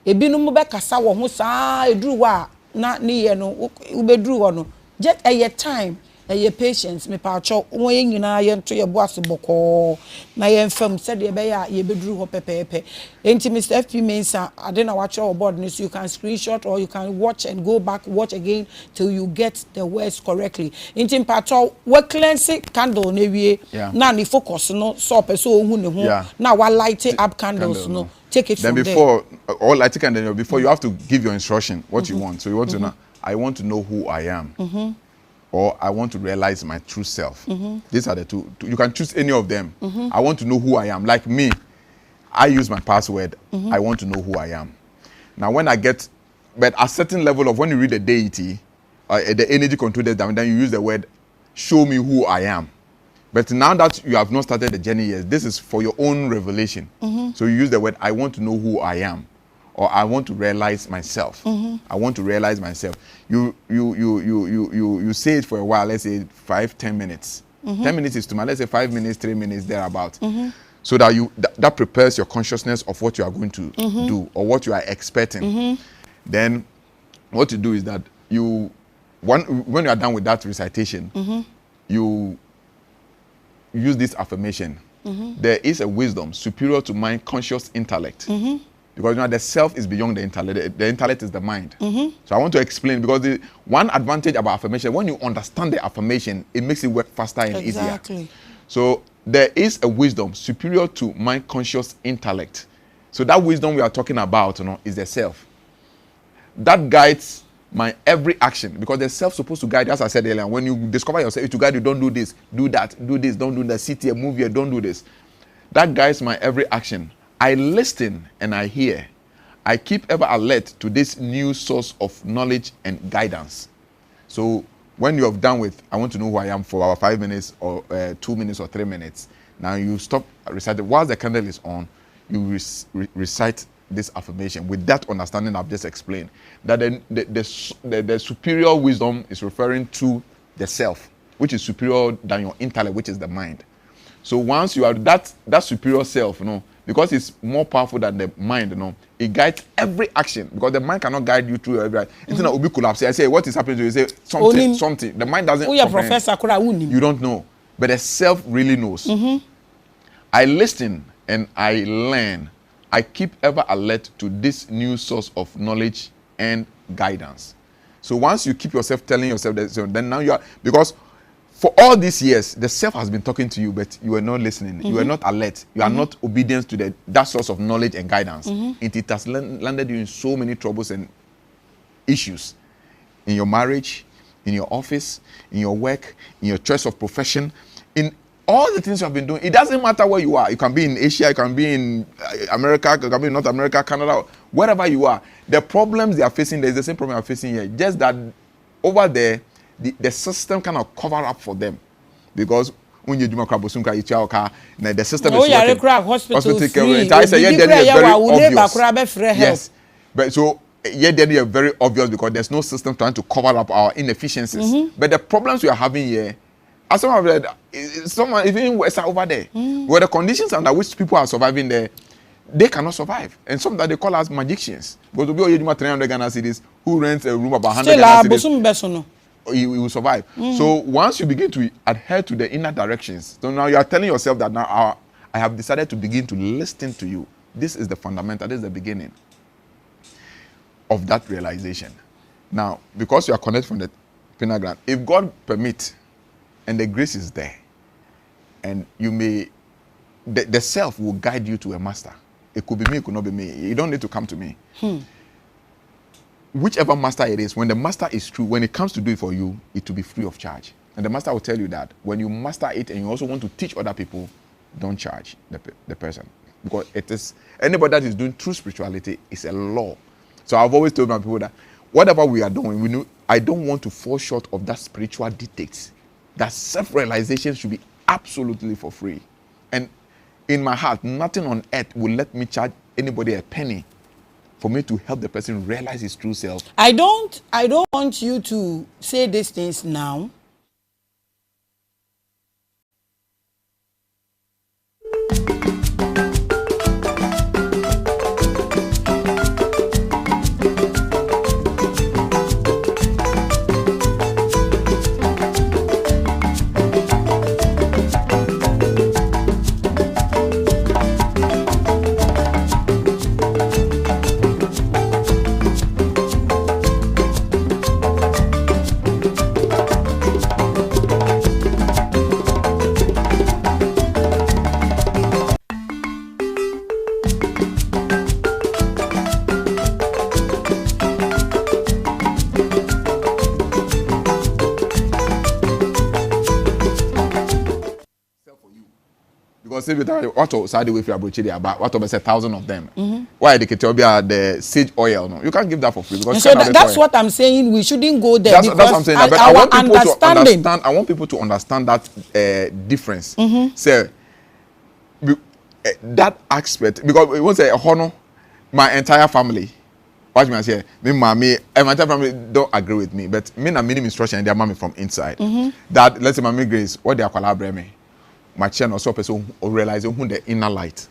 S1: Ebi no be kasa wo ho saa eduru wa na ni ye no ubeduru wo no. Just a time. Your patience me pa cho won nyina ye nto ye boase boko na ye mfam said ye be ya ye beduru ho pepepe enti Mr. FP Mensah ade na watch your board so you can screenshot or you can watch and go back watch again till you get the words correctly enti pa cho we cleanse candle na wie na ni focus no so person ohu ne ho na wa light up candles no take it
S2: then
S1: from
S2: before there. All light candle before you have to give your instruction what you want so you want to know I want to know who I am or I want to realize my true self. These are the two. You can choose any of them. I want to know who I am. Like me, I use my password. I want to know who I am. Now, when I get, but a certain level of when you read the deity, the energy control, then you use the word, show me who I am. But now that you have not started the journey yet, this is for your own revelation. So you use the word, I want to know who I am. Or I want to realize myself. I want to realize myself. You say it for a while. Let's say 5-10 minutes. 10 minutes is too much. Let's say 5 minutes, 3 minutes thereabout. So that that prepares your consciousness of what you are going to do or what you are expecting. Then, what you do is that when you are done with that recitation, you use this affirmation. There is a wisdom superior to my conscious intellect. Because you know the self is beyond the intellect. The intellect is the mind. So I want to explain because the one advantage about affirmation, when you understand the affirmation, it makes it work faster and easier. So there is a wisdom superior to my conscious intellect. So that wisdom we are talking about, is the self. That guides my every action because the self is supposed to guide. As I said earlier, when you discover yourself, it will guide you. Don't do this, do that, do this, don't do that. Sit here, move here, don't do this. That guides my every action. I listen and I hear. I keep ever alert to this new source of knowledge and guidance. So when you have done with, I want to know who I am for our 5 minutes or 2 minutes or 3 minutes. Now you stop reciting. While the candle is on, you recite this affirmation with that understanding I've just explained. That the superior wisdom is referring to the self, which is superior than your intellect, which is the mind. So once you have that superior self, because it's more powerful than the mind, it guides every action. Because the mind cannot guide you through every action. It's not ubi collapse. I say, what is happening to you? You say something. The mind doesn't comprehend. You don't know. But the self really knows. I listen and I learn. I keep ever alert to this new source of knowledge and guidance. So once you keep yourself telling yourself that, so then now you are, because for all these years, the self has been talking to you, but you are not listening. You are not alert. You are not obedient to that source of knowledge and guidance. It has landed you in so many troubles and issues. In your marriage, in your office, in your work, in your choice of profession, in all the things you have been doing. It doesn't matter where you are. You can be in Asia, you can be in America, you can be in North America, Canada, wherever you are. The problems they are facing, there is the same problem you are facing here. Just that over there, the system cannot cover up for them because when you do the system is working. Hospital free. I say very obvious. Yes, but so they are very obvious because there's no system trying to cover up our inefficiencies. But the problems we are having here, as someone read, someone even worse over there, where the conditions under which people are surviving there, they cannot survive. And some that they call us magicians. Because to be 300 Ghana cedis, who rents a room about 100 Ghana cedis, he will survive. So once you begin to adhere to the inner directions, so now you are telling yourself that now I have decided to begin to listen to you. This is the fundamental, this is the beginning of that realization. Now, because you are connected from the pineal gland, if God permits and the grace is there, and you may the self will guide you to a master. It could be me, it could not be me. You don't need to come to me. Whichever master it is, when the master is true, when it comes to do it for you, it will be free of charge. And the master will tell you that when you master it and you also want to teach other people, don't charge the person. Because it is, anybody that is doing true spirituality is a law. So I've always told my people that whatever we are doing, I don't want to fall short of that spiritual dictates. That self-realization should be absolutely for free. And in my heart, nothing on earth will let me charge anybody a penny for me to help the person realize his true self.
S1: I don't want you to say these things now.
S2: Because if you what side way if you approach it about what about 1,000 of them, why the Ketobia the sage oil? No, you can't give that for free because
S1: so that's what I'm saying. We shouldn't go there.
S2: That's what I'm saying. But I want people to understand. I want people to understand that difference. So that aspect, because it was a honor. My entire family, watch me say, me, mommy, and my entire family don't agree with me. But me na minimum instruction and their mommy from inside. That let's say Maame Grace, what they are collaborating me. My chair also person realizing who the inner light.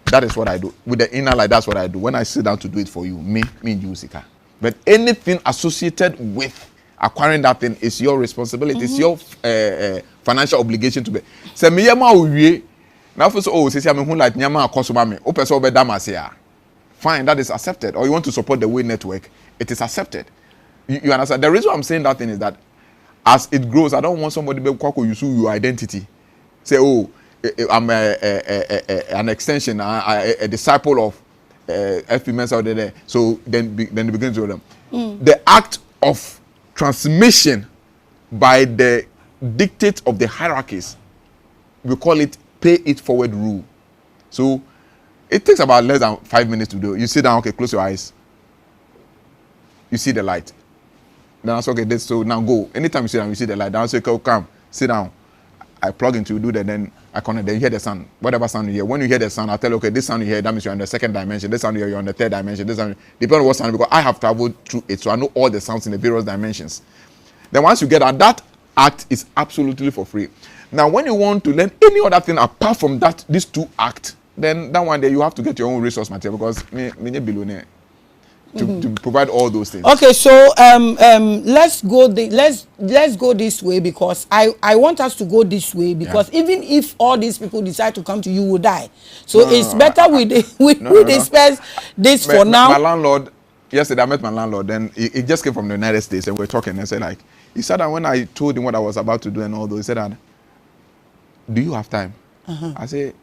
S2: That is what I do. With the inner light, that's what I do. When I sit down to do it for you, me and you, Sika. But anything associated with acquiring that thing is your responsibility. It's your financial obligation to be. Say me yama uwie. Now first say I'm who like nyama akosoma me. O person obe damasia. Fine, that is accepted. Or you want to support the Way Network, it is accepted. You understand? The reason I'm saying that thing is that as it grows, I don't want somebody to use your identity. Say, oh, I'm an extension, a disciple of FP Mensah there. So then it begins with them. The act of transmission by the dictate of the hierarchies, we call it pay it forward rule. So it takes about less than 5 minutes to do. You sit down, okay, close your eyes. You see the light. Then I say, okay, so now go. Anytime you sit down, you see the light. Then I say, okay, come, sit down. I plug into, do that, then I connect, then you hear the sound, whatever sound you hear. When you hear the sound, I tell you, okay, this sound you hear, that means you're in the second dimension. This sound you hear, you're in the third dimension. This sound, depending on what sound, because I have traveled through it, so I know all the sounds in the various dimensions. Then once you get that act is absolutely for free. Now, when you want to learn any other thing apart from that, these two acts, then that one day you have to get your own resource material because me billionaire. To provide all those things.
S1: Okay, so let's go this way because I want us to go this way because even if all these people decide to come to you, will die. So it's better we disperse this for now.
S2: My landlord, yesterday I met my landlord. Then he just came from the United States and we're talking and said like, he said that when I told him what I was about to do and all those, he said that, do you have time? I say,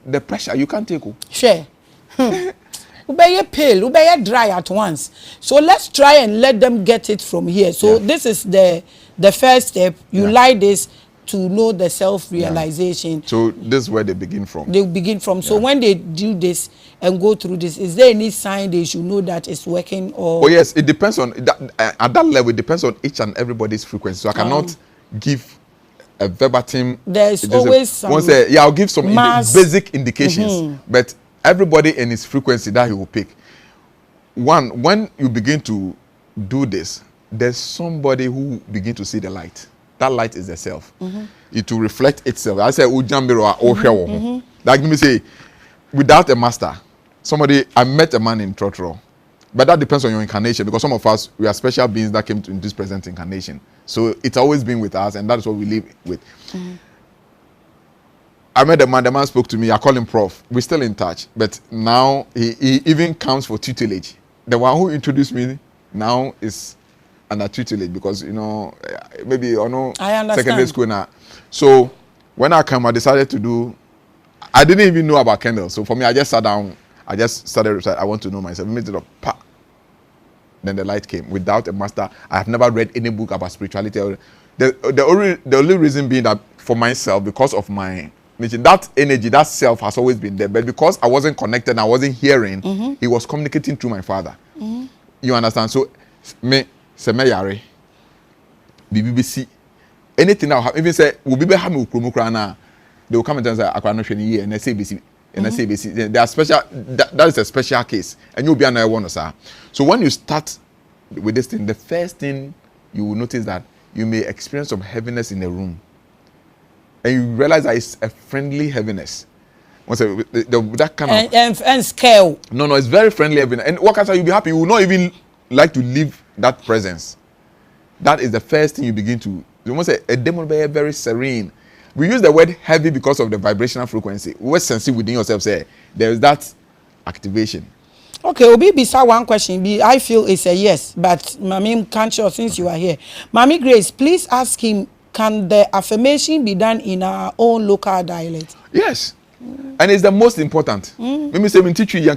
S2: the pressure you can't take.
S1: Sure. Ubeye pale, ubeye dry at once. So let's try and let them get it from here. So this is the first step. You like this to know the self-realization.
S2: So this is where they begin from.
S1: They begin from. So when they do this and go through this, is there any sign they should know that it's working or?
S2: Oh yes, it depends on that, at that level. It depends on each and everybody's frequency. So I cannot give a verbatim.
S1: There's always some.
S2: I'll give some basic indications, but everybody and his frequency that he will pick. One, when you begin to do this, there's somebody who begin to see the light. That light is the self. It will reflect itself. I say, like me say, without a master, I met a man in Trotro. But that depends on your incarnation because some of us, we are special beings that came in this present incarnation. So it's always been with us and that is what we live with. I met the man spoke to me. I call him Prof. We're still in touch. But now he even comes for tutelage. The one who introduced me now is under tutelage because, maybe, secondary school now. So when I came, I decided to do I didn't even know about candles. So for me, I just sat down. I just started. I want to know myself. Made it up. Pa. Then the light came. Without a master, I have never read any book about spirituality. The only reason being that for myself, because of my nature, that energy, that self has always been there. But because I wasn't connected and I wasn't hearing, he was communicating through my father. You understand? So, me, yare, BBC, anything that will happen, even say, we'll be having Ukrumukrana, they will come and say, I can't year and I say BC. And I say BC, they are special, that is a special case. And you'll be another one, sir. So when you start with this thing, the first thing you will notice that you may experience some heaviness in the room. And you realize that it's a friendly heaviness. That kind of
S1: and scale.
S2: No, it's very friendly heaviness. And what can you'll be happy? You will not even like to leave that presence. That is the first thing you begin to. You must say a demon be very serene. We use the word heavy because of the vibrational frequency. What sense within yourself say there is that activation.
S1: Okay, Obi Bisa one question. I feel it's a yes, but Maame can't sure since you are here. Maame Grace, please ask him, can the affirmation be done in our own local dialect?
S2: Yes. And it's the most important. Let me say, teach you,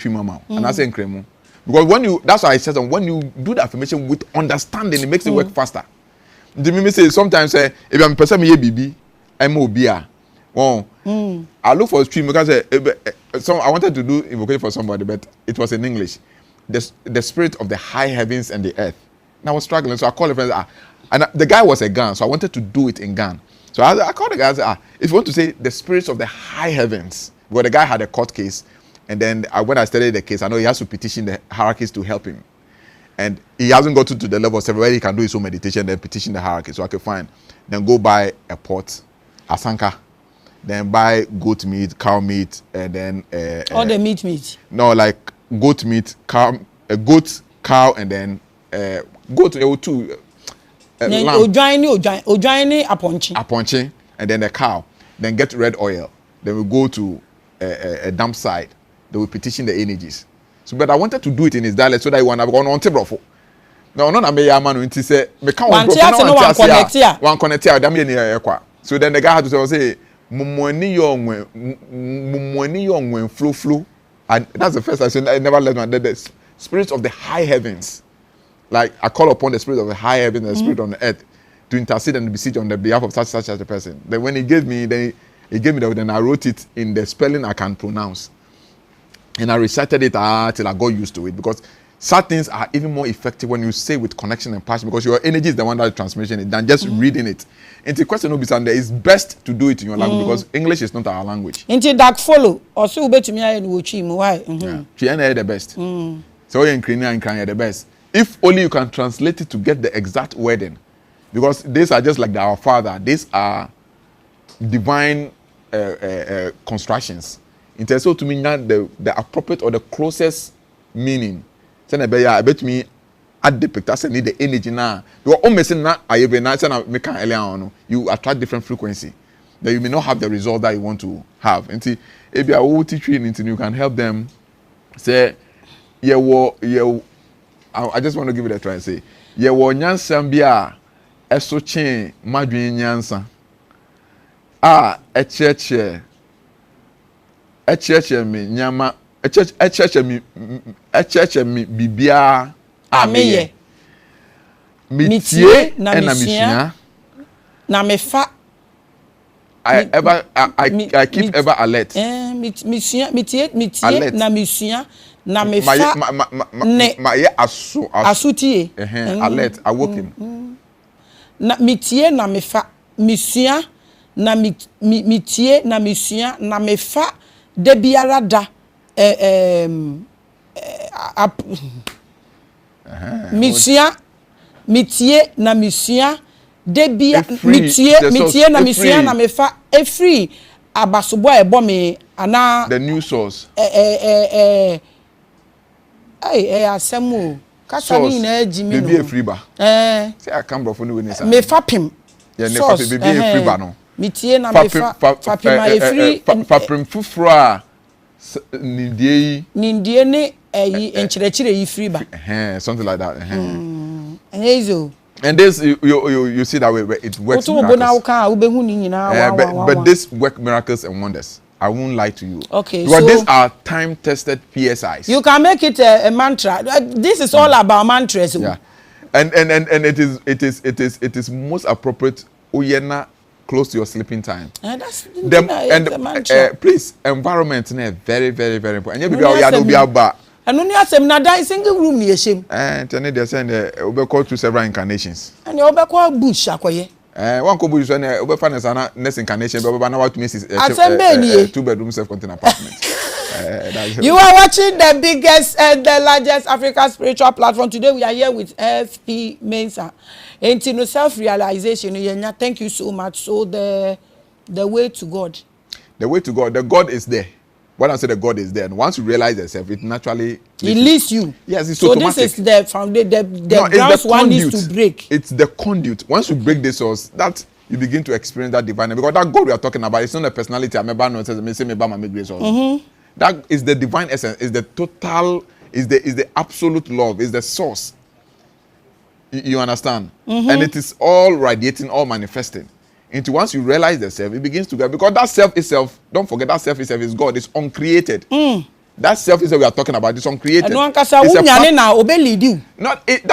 S2: mama, and I say, because when you, that's why I said, when you do the affirmation with understanding, it makes it work faster. Me say sometimes, if I'm person me baby, I'm obia. Oh, I look for a stream because I wanted to do invocation for somebody, but it was in English. The spirit of the high heavens and the earth. And I was struggling, so I called a friend, and the guy was a Gan, so I wanted to do it in Gan. So I called the guy and said, if you want to say the spirits of the high heavens, well, the guy had a court case, and then when I studied the case, I know he has to petition the hierarchies to help him. And he hasn't got to the level of where he can do his own meditation, then petition the hierarchy. So I could find, then go buy a pot, asanka, then buy goat meat, cow meat, and then
S1: all the meat.
S2: No, like goat meat, goat, cow, and then goat. There were two.
S1: Ojoini aponchi,
S2: and then a cow. Then get red oil. Then we go to a dump site. They will petition the energies. So, but I wanted to do it in his dialect so that he want to go on table. No, a man who say me can't one connect here. So then the guy had to say, "Mumoni young flow," and that's the first I said. I never let one. The spirits of the high heavens, like I call upon the spirit of the high heavens and the spirit on the earth to intercede and beseech on the behalf of such a person. Then when he gave me, then I wrote it in the spelling I can pronounce. And I recited it till I got used to it, because certain things are even more effective when you say with connection and passion, because your energy is the one that is transmission it than just reading it. And the question will be Sunday, it's best to do it in your language because English is not our language.
S1: Into that follow or so to me and why?
S2: She ain't the best. So you're in the best. If only you can translate it to get the exact wording, because these are just like our Father. These are divine constructions. It's so to me not the appropriate or the closest meaning. Send I bet me at the picture need the energy now. You are almost not I even you attract different frequency that you may not have the result that you want to have. And see, if you are teach you can help them say I just want to give it a try and say nyansa bia eso chen madwen nyansa echeche me nyama echeche me bibia ameye mitie na misua
S1: na mefa
S2: I keep ever alert
S1: mitie na misua na mefa
S2: ma ye
S1: asutie
S2: alert awoken
S1: na mitie na mefa misua na mitie na misua na mefa de biara da misua mitie na misua de bia mitie na misua na mefa free abasobo ebo me ana
S2: the new source
S1: asemu kasa ni na ejimi no
S2: be free ba say I come bro no we say
S1: me fapim
S2: yeah me fapim be free ba no
S1: mitie na me fapim ma free
S2: fapim fufuro a nindie
S1: ne enchirechire yi free ba
S2: something like that
S1: ezo
S2: And this you see that way it works miracles. But this work miracles and wonders. I won't lie to you.
S1: Okay,
S2: because
S1: so
S2: these are time-tested PSIs.
S1: You can make it a mantra. This is all about mantras.
S2: Yeah, and it is most appropriate. Uyena close to your sleeping time.
S1: That's
S2: the mantra. Please, environment is very important. And you
S1: and only as a single room near shame.
S2: And they send over call to several incarnations.
S1: And you over call bush akwaye.
S2: One couple is over finance next incarnation, but now what means is 2-bedroom self-contained apartment.
S1: You are watching the biggest and the largest African spiritual platform. Today we are here with FP Mensah. And to self-realization, thank you so much. So the way to God.
S2: The way to God. The God is there. When I say the God is there, and once you realize yourself, it naturally
S1: leads you.
S2: Yes, it's
S1: so
S2: automatic.
S1: This is the foundation. The grounds one needs to break.
S2: It's the conduit. Once you break the source, that you begin to experience that divine. Because that God we are talking about, it's not a personality. I remember no says me say me ba Maame Grace. That is the divine essence. Is the total. Is the absolute love. Is the source. You understand? And it is all radiating, all manifesting. Into once you realize the self, it begins to go. Because that self itself, don't forget that self itself is God. It's uncreated. That self itself we are talking about is uncreated.
S1: That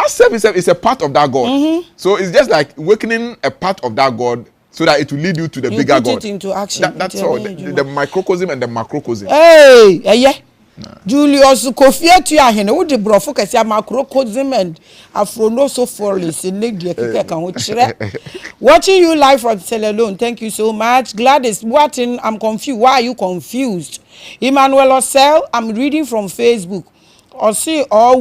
S2: self itself is a part of that God. So it's just like awakening a part of that God so that it will lead you to the bigger God.
S1: Put it into action.
S2: That's all. The microcosm and the macrocosm.
S1: Hey. Julius Kofia Tiahene, who the brofo kasia macrocosm and Afronosopholis in watching you live from Alone. Thank you so much. Gladys, I'm confused. Why are you confused? Emmanuel Osel, I'm reading from Facebook.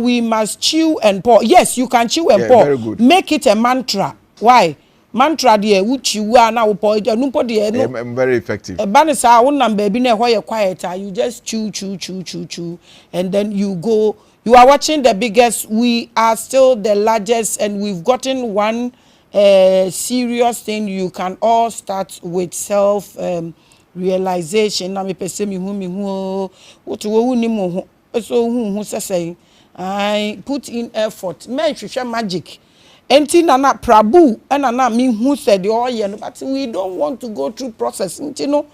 S1: We must chew and pour. Yes, you can chew and pour.
S2: Very good.
S1: Make it a mantra. Why? Mantra dear, which you are now point.
S2: I'm very effective.
S1: Banisa, one number be where you're quieter. You just chew, and then you go. You are watching the biggest. We are still the largest, and we've gotten one serious thing. You can all start with self realization. Na me pese mi hu. What wo ni mo so hu say. I put in effort. Me hwehwe magic. Enti nana prabu na me who said the oil, but we don't want to go through process. You know,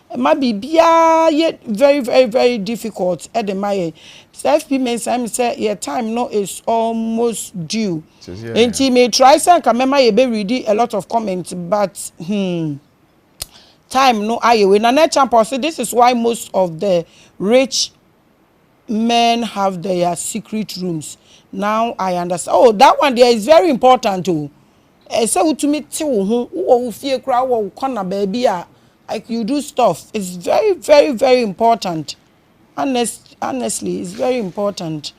S1: it might be yet very difficult at the my FP Mensah say your time no is almost due. Enti may try say can remember you be reading a lot of comments, but time no aye we na champion say this is why most of the rich men have their secret rooms. Now I understand. Oh, that one there is very important too. So to me, like you do stuff. It's very important. Honestly, it's very important.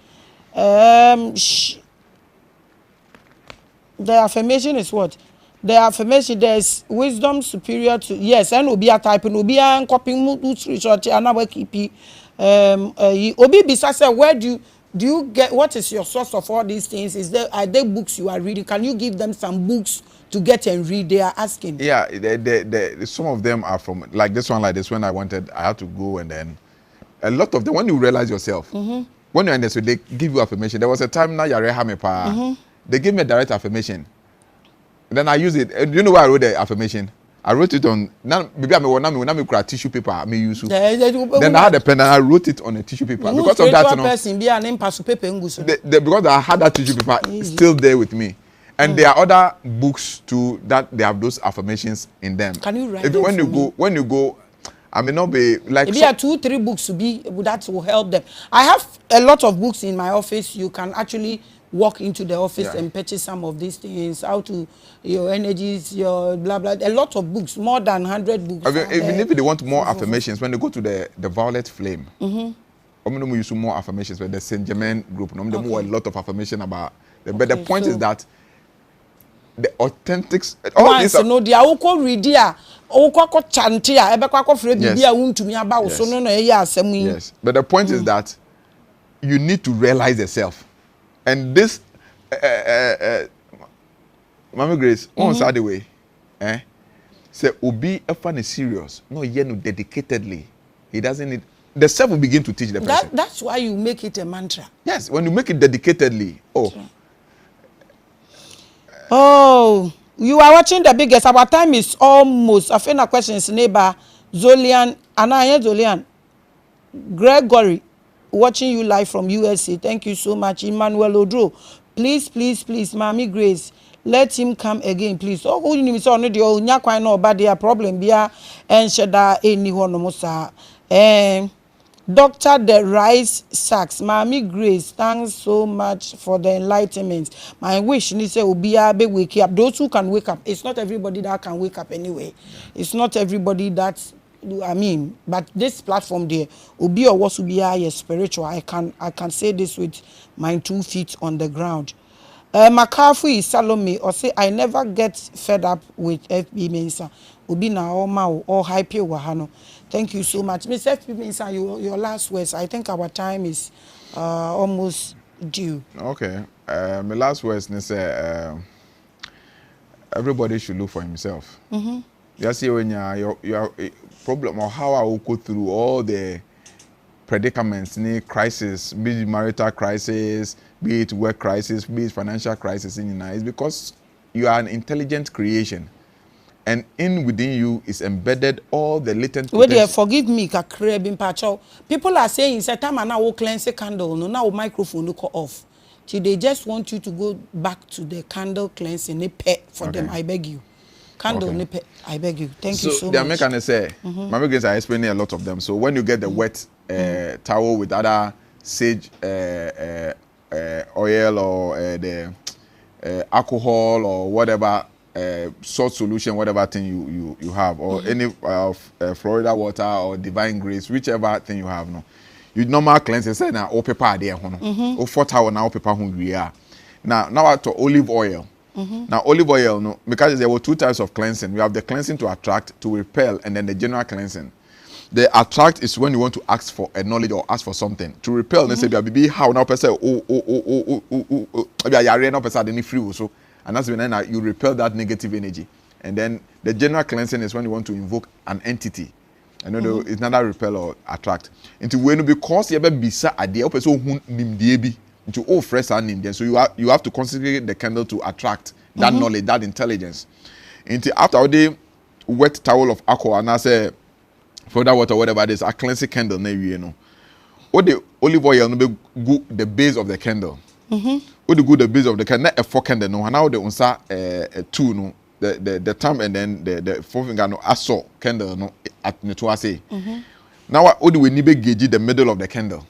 S1: The affirmation is what? The affirmation, there's wisdom superior to yes, and will be a type and will be a copying research and our keep. Obi Bisa said, where do you get, what is your source of all these things? Are there books you are reading? Can you give them some books to get and read? They are asking.
S2: Yeah, some of them are from, like this one, when I had to go, and then a lot of them, when you realize yourself, when you're in this, they give you affirmation. There was a time now, they gave me a direct affirmation. Then I use it. Do you know why I wrote the affirmation? I wrote it on maybe I'm a tissue paper. I may use. Then I had a pen and I wrote it on a tissue paper. Because of that, because I had that tissue paper still there with me, and there are other books too that they have those affirmations in them.
S1: Can you write?
S2: When you go, I may not be like.
S1: Maybe 2-3 books to be that will help them. I have a lot of books in my office. You can actually walk into the office and purchase some of these things, how to your energies, your blah blah. A lot of books, more than 100 books.
S2: Even if they want more affirmations, when they go to the Violet Flame, we use more affirmations. But the Saint Germain group, a lot of affirmation about. But the point is that the authentic. All these
S1: no, they are all readia. Chantia,
S2: yes. But the point is that you need to realize yourself. And this, Maame Grace, on Saturday, say, Obi is serious, no, dedicatedly. He doesn't need, the self will begin to teach the person.
S1: That's why you make it a mantra.
S2: Yes, when you make it dedicatedly,
S1: Oh, you are watching the biggest. Our time is almost. I feel a questions neighbor Zolian Anaya Zolian Gregory watching you live from USA. Thank you so much. Emmanuel Odro. Please, Maame Grace, let him come again, please. Oh, who you saw no the old nyakwa no bad their problem bia and shada any one no sa. Dr. The Rice Sachs, Maame Grace, thanks so much for the enlightenment. My wish is say be wake up. Those who can wake up. It's not everybody that can wake up anyway. It's not everybody that but this platform there, Obi or what be spiritual. I can say this with my 2 feet on the ground. Makafu is Salome or say I never get fed up with FB Mensah. Obi na or hype wahano. Thank you so much. Miss FB Mensah, your last words. I think our time is almost due.
S2: Okay. My last words is everybody should look for himself. You see when your problem or how I will go through all the predicaments, crisis, be it marital crisis, be it work crisis, be it financial crisis in your is because you are an intelligent creation. And within you is embedded all the latent potential.
S1: Wait, forgive me, people are saying it's a time and now cleanse a candle, no now microphone look off. Till they just want you to go back to the candle cleansing for them. I beg you. Candle I beg you. Thank you so much.
S2: The American say, Maame Grace are explaining a lot of them. So when you get the wet towel with other sage oil or the alcohol or whatever salt solution, whatever thing you have, or any Florida water or divine grace, whichever thing you have, no, you normal cleanse. Say now all paper there, or 4 towel now paper who we are. Now to olive oil. Now olive oil, no, because there were 2 types of cleansing. We have the cleansing to attract, to repel, and then the general cleansing. The attract is when you want to ask for a knowledge or ask for something. To repel, they say, "Baby, how now person now person free so," and that's when you repel that negative energy. And then the general cleansing is when you want to invoke an entity. And it's neither repel or attract. Into when because you have bisa idea, person who nimdiebi. Into fresh and Indian, so you have to consecrate the candle to attract that knowledge, that intelligence. Into after all the wet towel of alcohol and I say for that water, whatever it is, a cleansing candle, you know. Or the olive oil no be good the base of the candle. Or the good the base of the candle, not a 4 candle no. And now the unsa 2 no, the thumb and then the 4 finger no aso candle no at the 2 say. Now what do we need gauge the middle of the candle?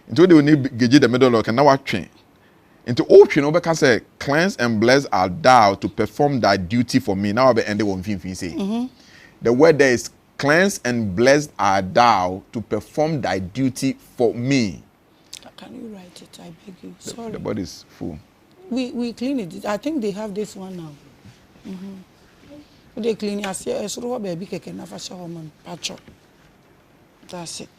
S2: Into the need gauge the middle of now train. Into all you know because say cleanse and bless are thou to perform thy duty for me. Now I be end one thing say. The word there is cleanse and blessed are thou to perform thy duty for me.
S1: Can you write it? I beg you. Sorry.
S2: The body is full.
S1: We clean it. I think they have this one now. They clean it. I say, "So baby, can never show woman patch up." That's it.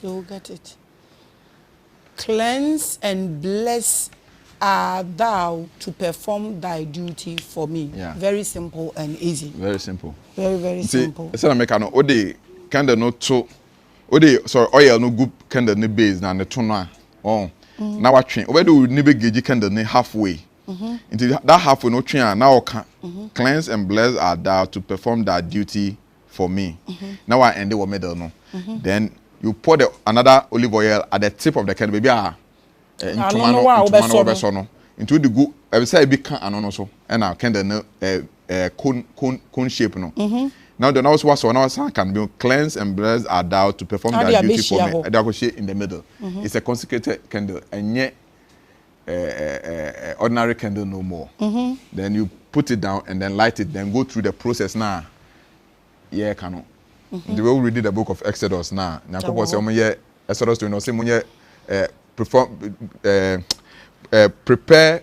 S1: You'll get it. Cleanse and bless art thou to perform thy duty for me.
S2: Yeah.
S1: Very simple and easy.
S2: Very simple.
S1: Very, very simple.
S2: See, I make no ode candle no to ode sorry oil no good candle no base na the tuna. Oh. Now what train? Where do we need gauge candle no halfway? Into that halfway no train now can cleanse and bless art thou to perform thy duty for me. Now I end the middle no. Then you pour another olive oil at the tip of the candle. Maybe into the good. I will say big can and also and our candle cone shape no. Now the nose was one hour can be cleansed and blessed are thou to perform that duty for me. And that was in the middle. It's a consecrated candle and yet ordinary candle no more. Then you put it down and then light it. Then go through the process now. yeah cano. The way we read the book of Exodus now, Nyankopon say omo Exodus 20 say munye prepare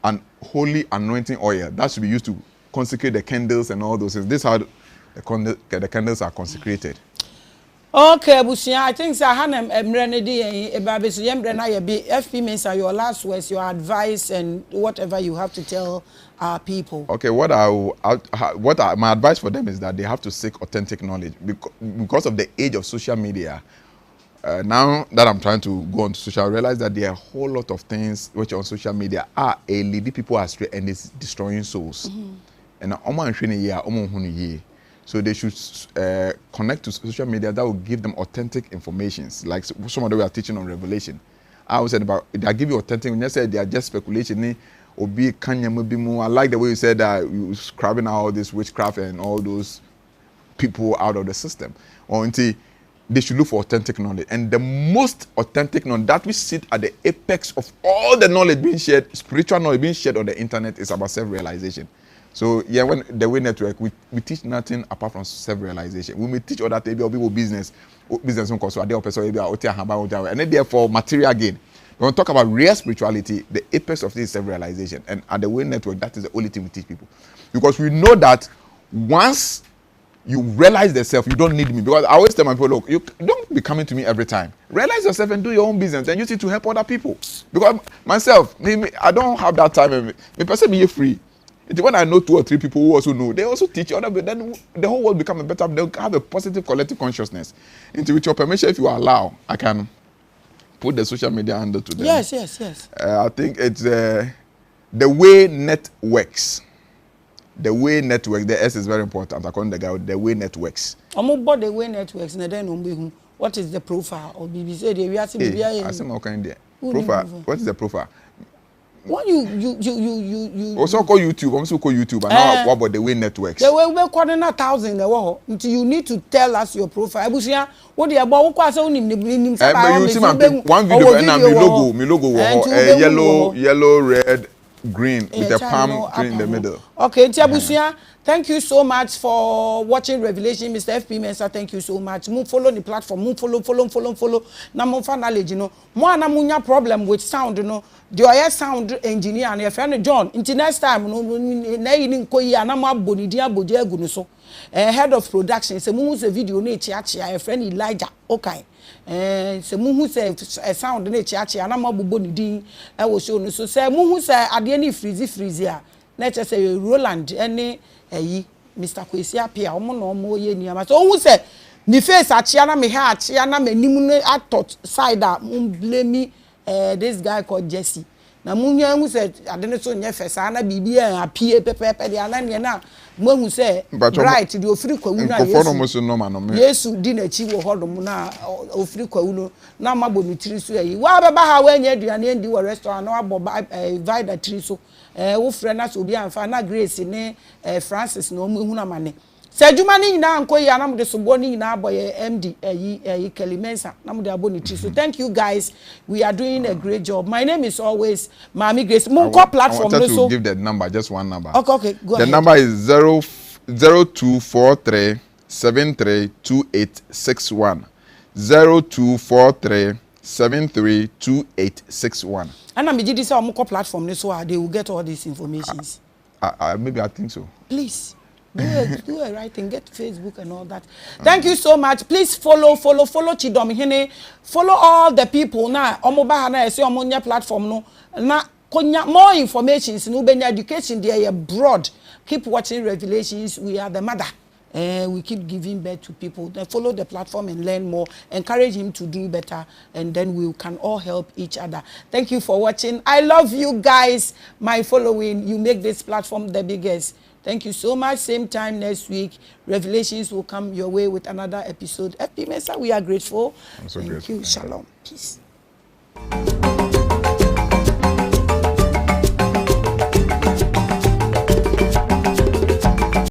S2: an holy anointing oil that should be used to consecrate the candles and all those things. This is how the candles are consecrated.
S1: Okay, Busia, I think Sahanam Emrenedi and Babis Yembrena be FP Mensah, your last words, your advice, and whatever you have to tell our people.
S2: Okay, my advice for them is that they have to seek authentic knowledge because of the age of social media. Now that I'm trying to go on social, I realize that there are a whole lot of things which on social media are leading people astray and it's destroying souls. And so they should connect to social media that will give them authentic informations. Like some of them we are teaching on Revelation. I was said about they give you authentic. When you said they are just speculation, I like the way you said that you scrubbing out all this witchcraft and all those people out of the system. Or until they should look for authentic knowledge. And the most authentic knowledge that we sit at the apex of all the knowledge being shared, spiritual knowledge being shared on the internet is about self-realization. So yeah, when the Way Network, we teach nothing apart from self-realization. We may teach other people business because and then therefore material gain. When we talk about real spirituality, the apex of this is self-realization. And at the Way Network, that is the only thing we teach people. Because we know that once you realize yourself, you don't need me. Because I always tell my people, look, you don't be coming to me every time. Realize yourself and do your own business and use it to help other people. Because myself, I don't have that time. Me person be free. When I know 2 or 3 people who also know, they also teach other people. Then the whole world become a better. They'll have a positive collective consciousness. Into with your permission, if you allow, I can put the social media handle to them.
S1: Yes.
S2: I think it's the Way Networks. The Way Networks. The S is very important. According to the guy, the Way Networks.
S1: About the Way Networks, what is the profile or BBC?
S2: Profile. What is the profile?
S1: What you
S2: also call YouTube. I'm also call YouTube. And now what about the Way Networks?
S1: The way we're calling 1,000 until you need to tell us your profile. What do you about? What you
S2: see one video and my logo yellow, red, green with a palm tree in the middle.
S1: Okay, Tiabusia, thank you so much for watching Revelation, Mr. FP Mensah. Thank you so much. Move follow the platform. Move follow. Na mo knowledge, Mo na munya problem with sound, The sound engineer and your friend John. Until next time, na yini nkoyi anama bonidi aboje egunu so. Head of production, se mu se video na chia your friend Elijah. Okay. Se mu se sound na chia anama bonidi e wo show no so. Se mu se ade ni freeze a. Na che say Roland any Mr. Kwesi apia omo na omo ye niama. So hu se ni face achia na me ha achia na manim no atot side a blame me this guy called Jesse. Na munya hu say ade so nye fesa na bibia apie pepepe de anane na mo hu say right the ofiri kwawu na Yesu di na chi wo hodom na ofiri kwawu no na mabo mitiri so yi wa baba ha wa nya aduane ndi wo restaurant na abo vida tri so wo frɛ na so bi amfa na Grace ne Francis na omu hu na mane Sejuma ni nyina nko yi anam de sobo ni nyina aboye MD Kelly Mensah nam de aboni tri. So thank you guys, we are doing a great job. My name is always Maame Grace. Munko platform
S2: no so give the number, just one number.
S1: Okay, go ahead.
S2: The number is 0243 732861 0243 732861.
S1: And I'm gidi say munko platform no so they will get all these informations.
S2: Maybe I think so.
S1: Please do a right thing, get Facebook and all that. Thank you so much. Please follow Chidom Hene. Follow all the people now. Omoba na ese omonya platform no. Na konya more information no benya education there broad. Keep watching Revelations. We are the mother. We keep giving birth to people. Then follow the platform and learn more. Encourage him to do better, and then we can all help each other. Thank you for watching. I love you guys. My following, you make this platform the biggest. Thank you so much. Same time next week, Revelations will come your way with another episode. FP Mensah, we are grateful.
S2: I'm so
S1: Thank
S2: grateful.
S1: you. Shalom. Peace.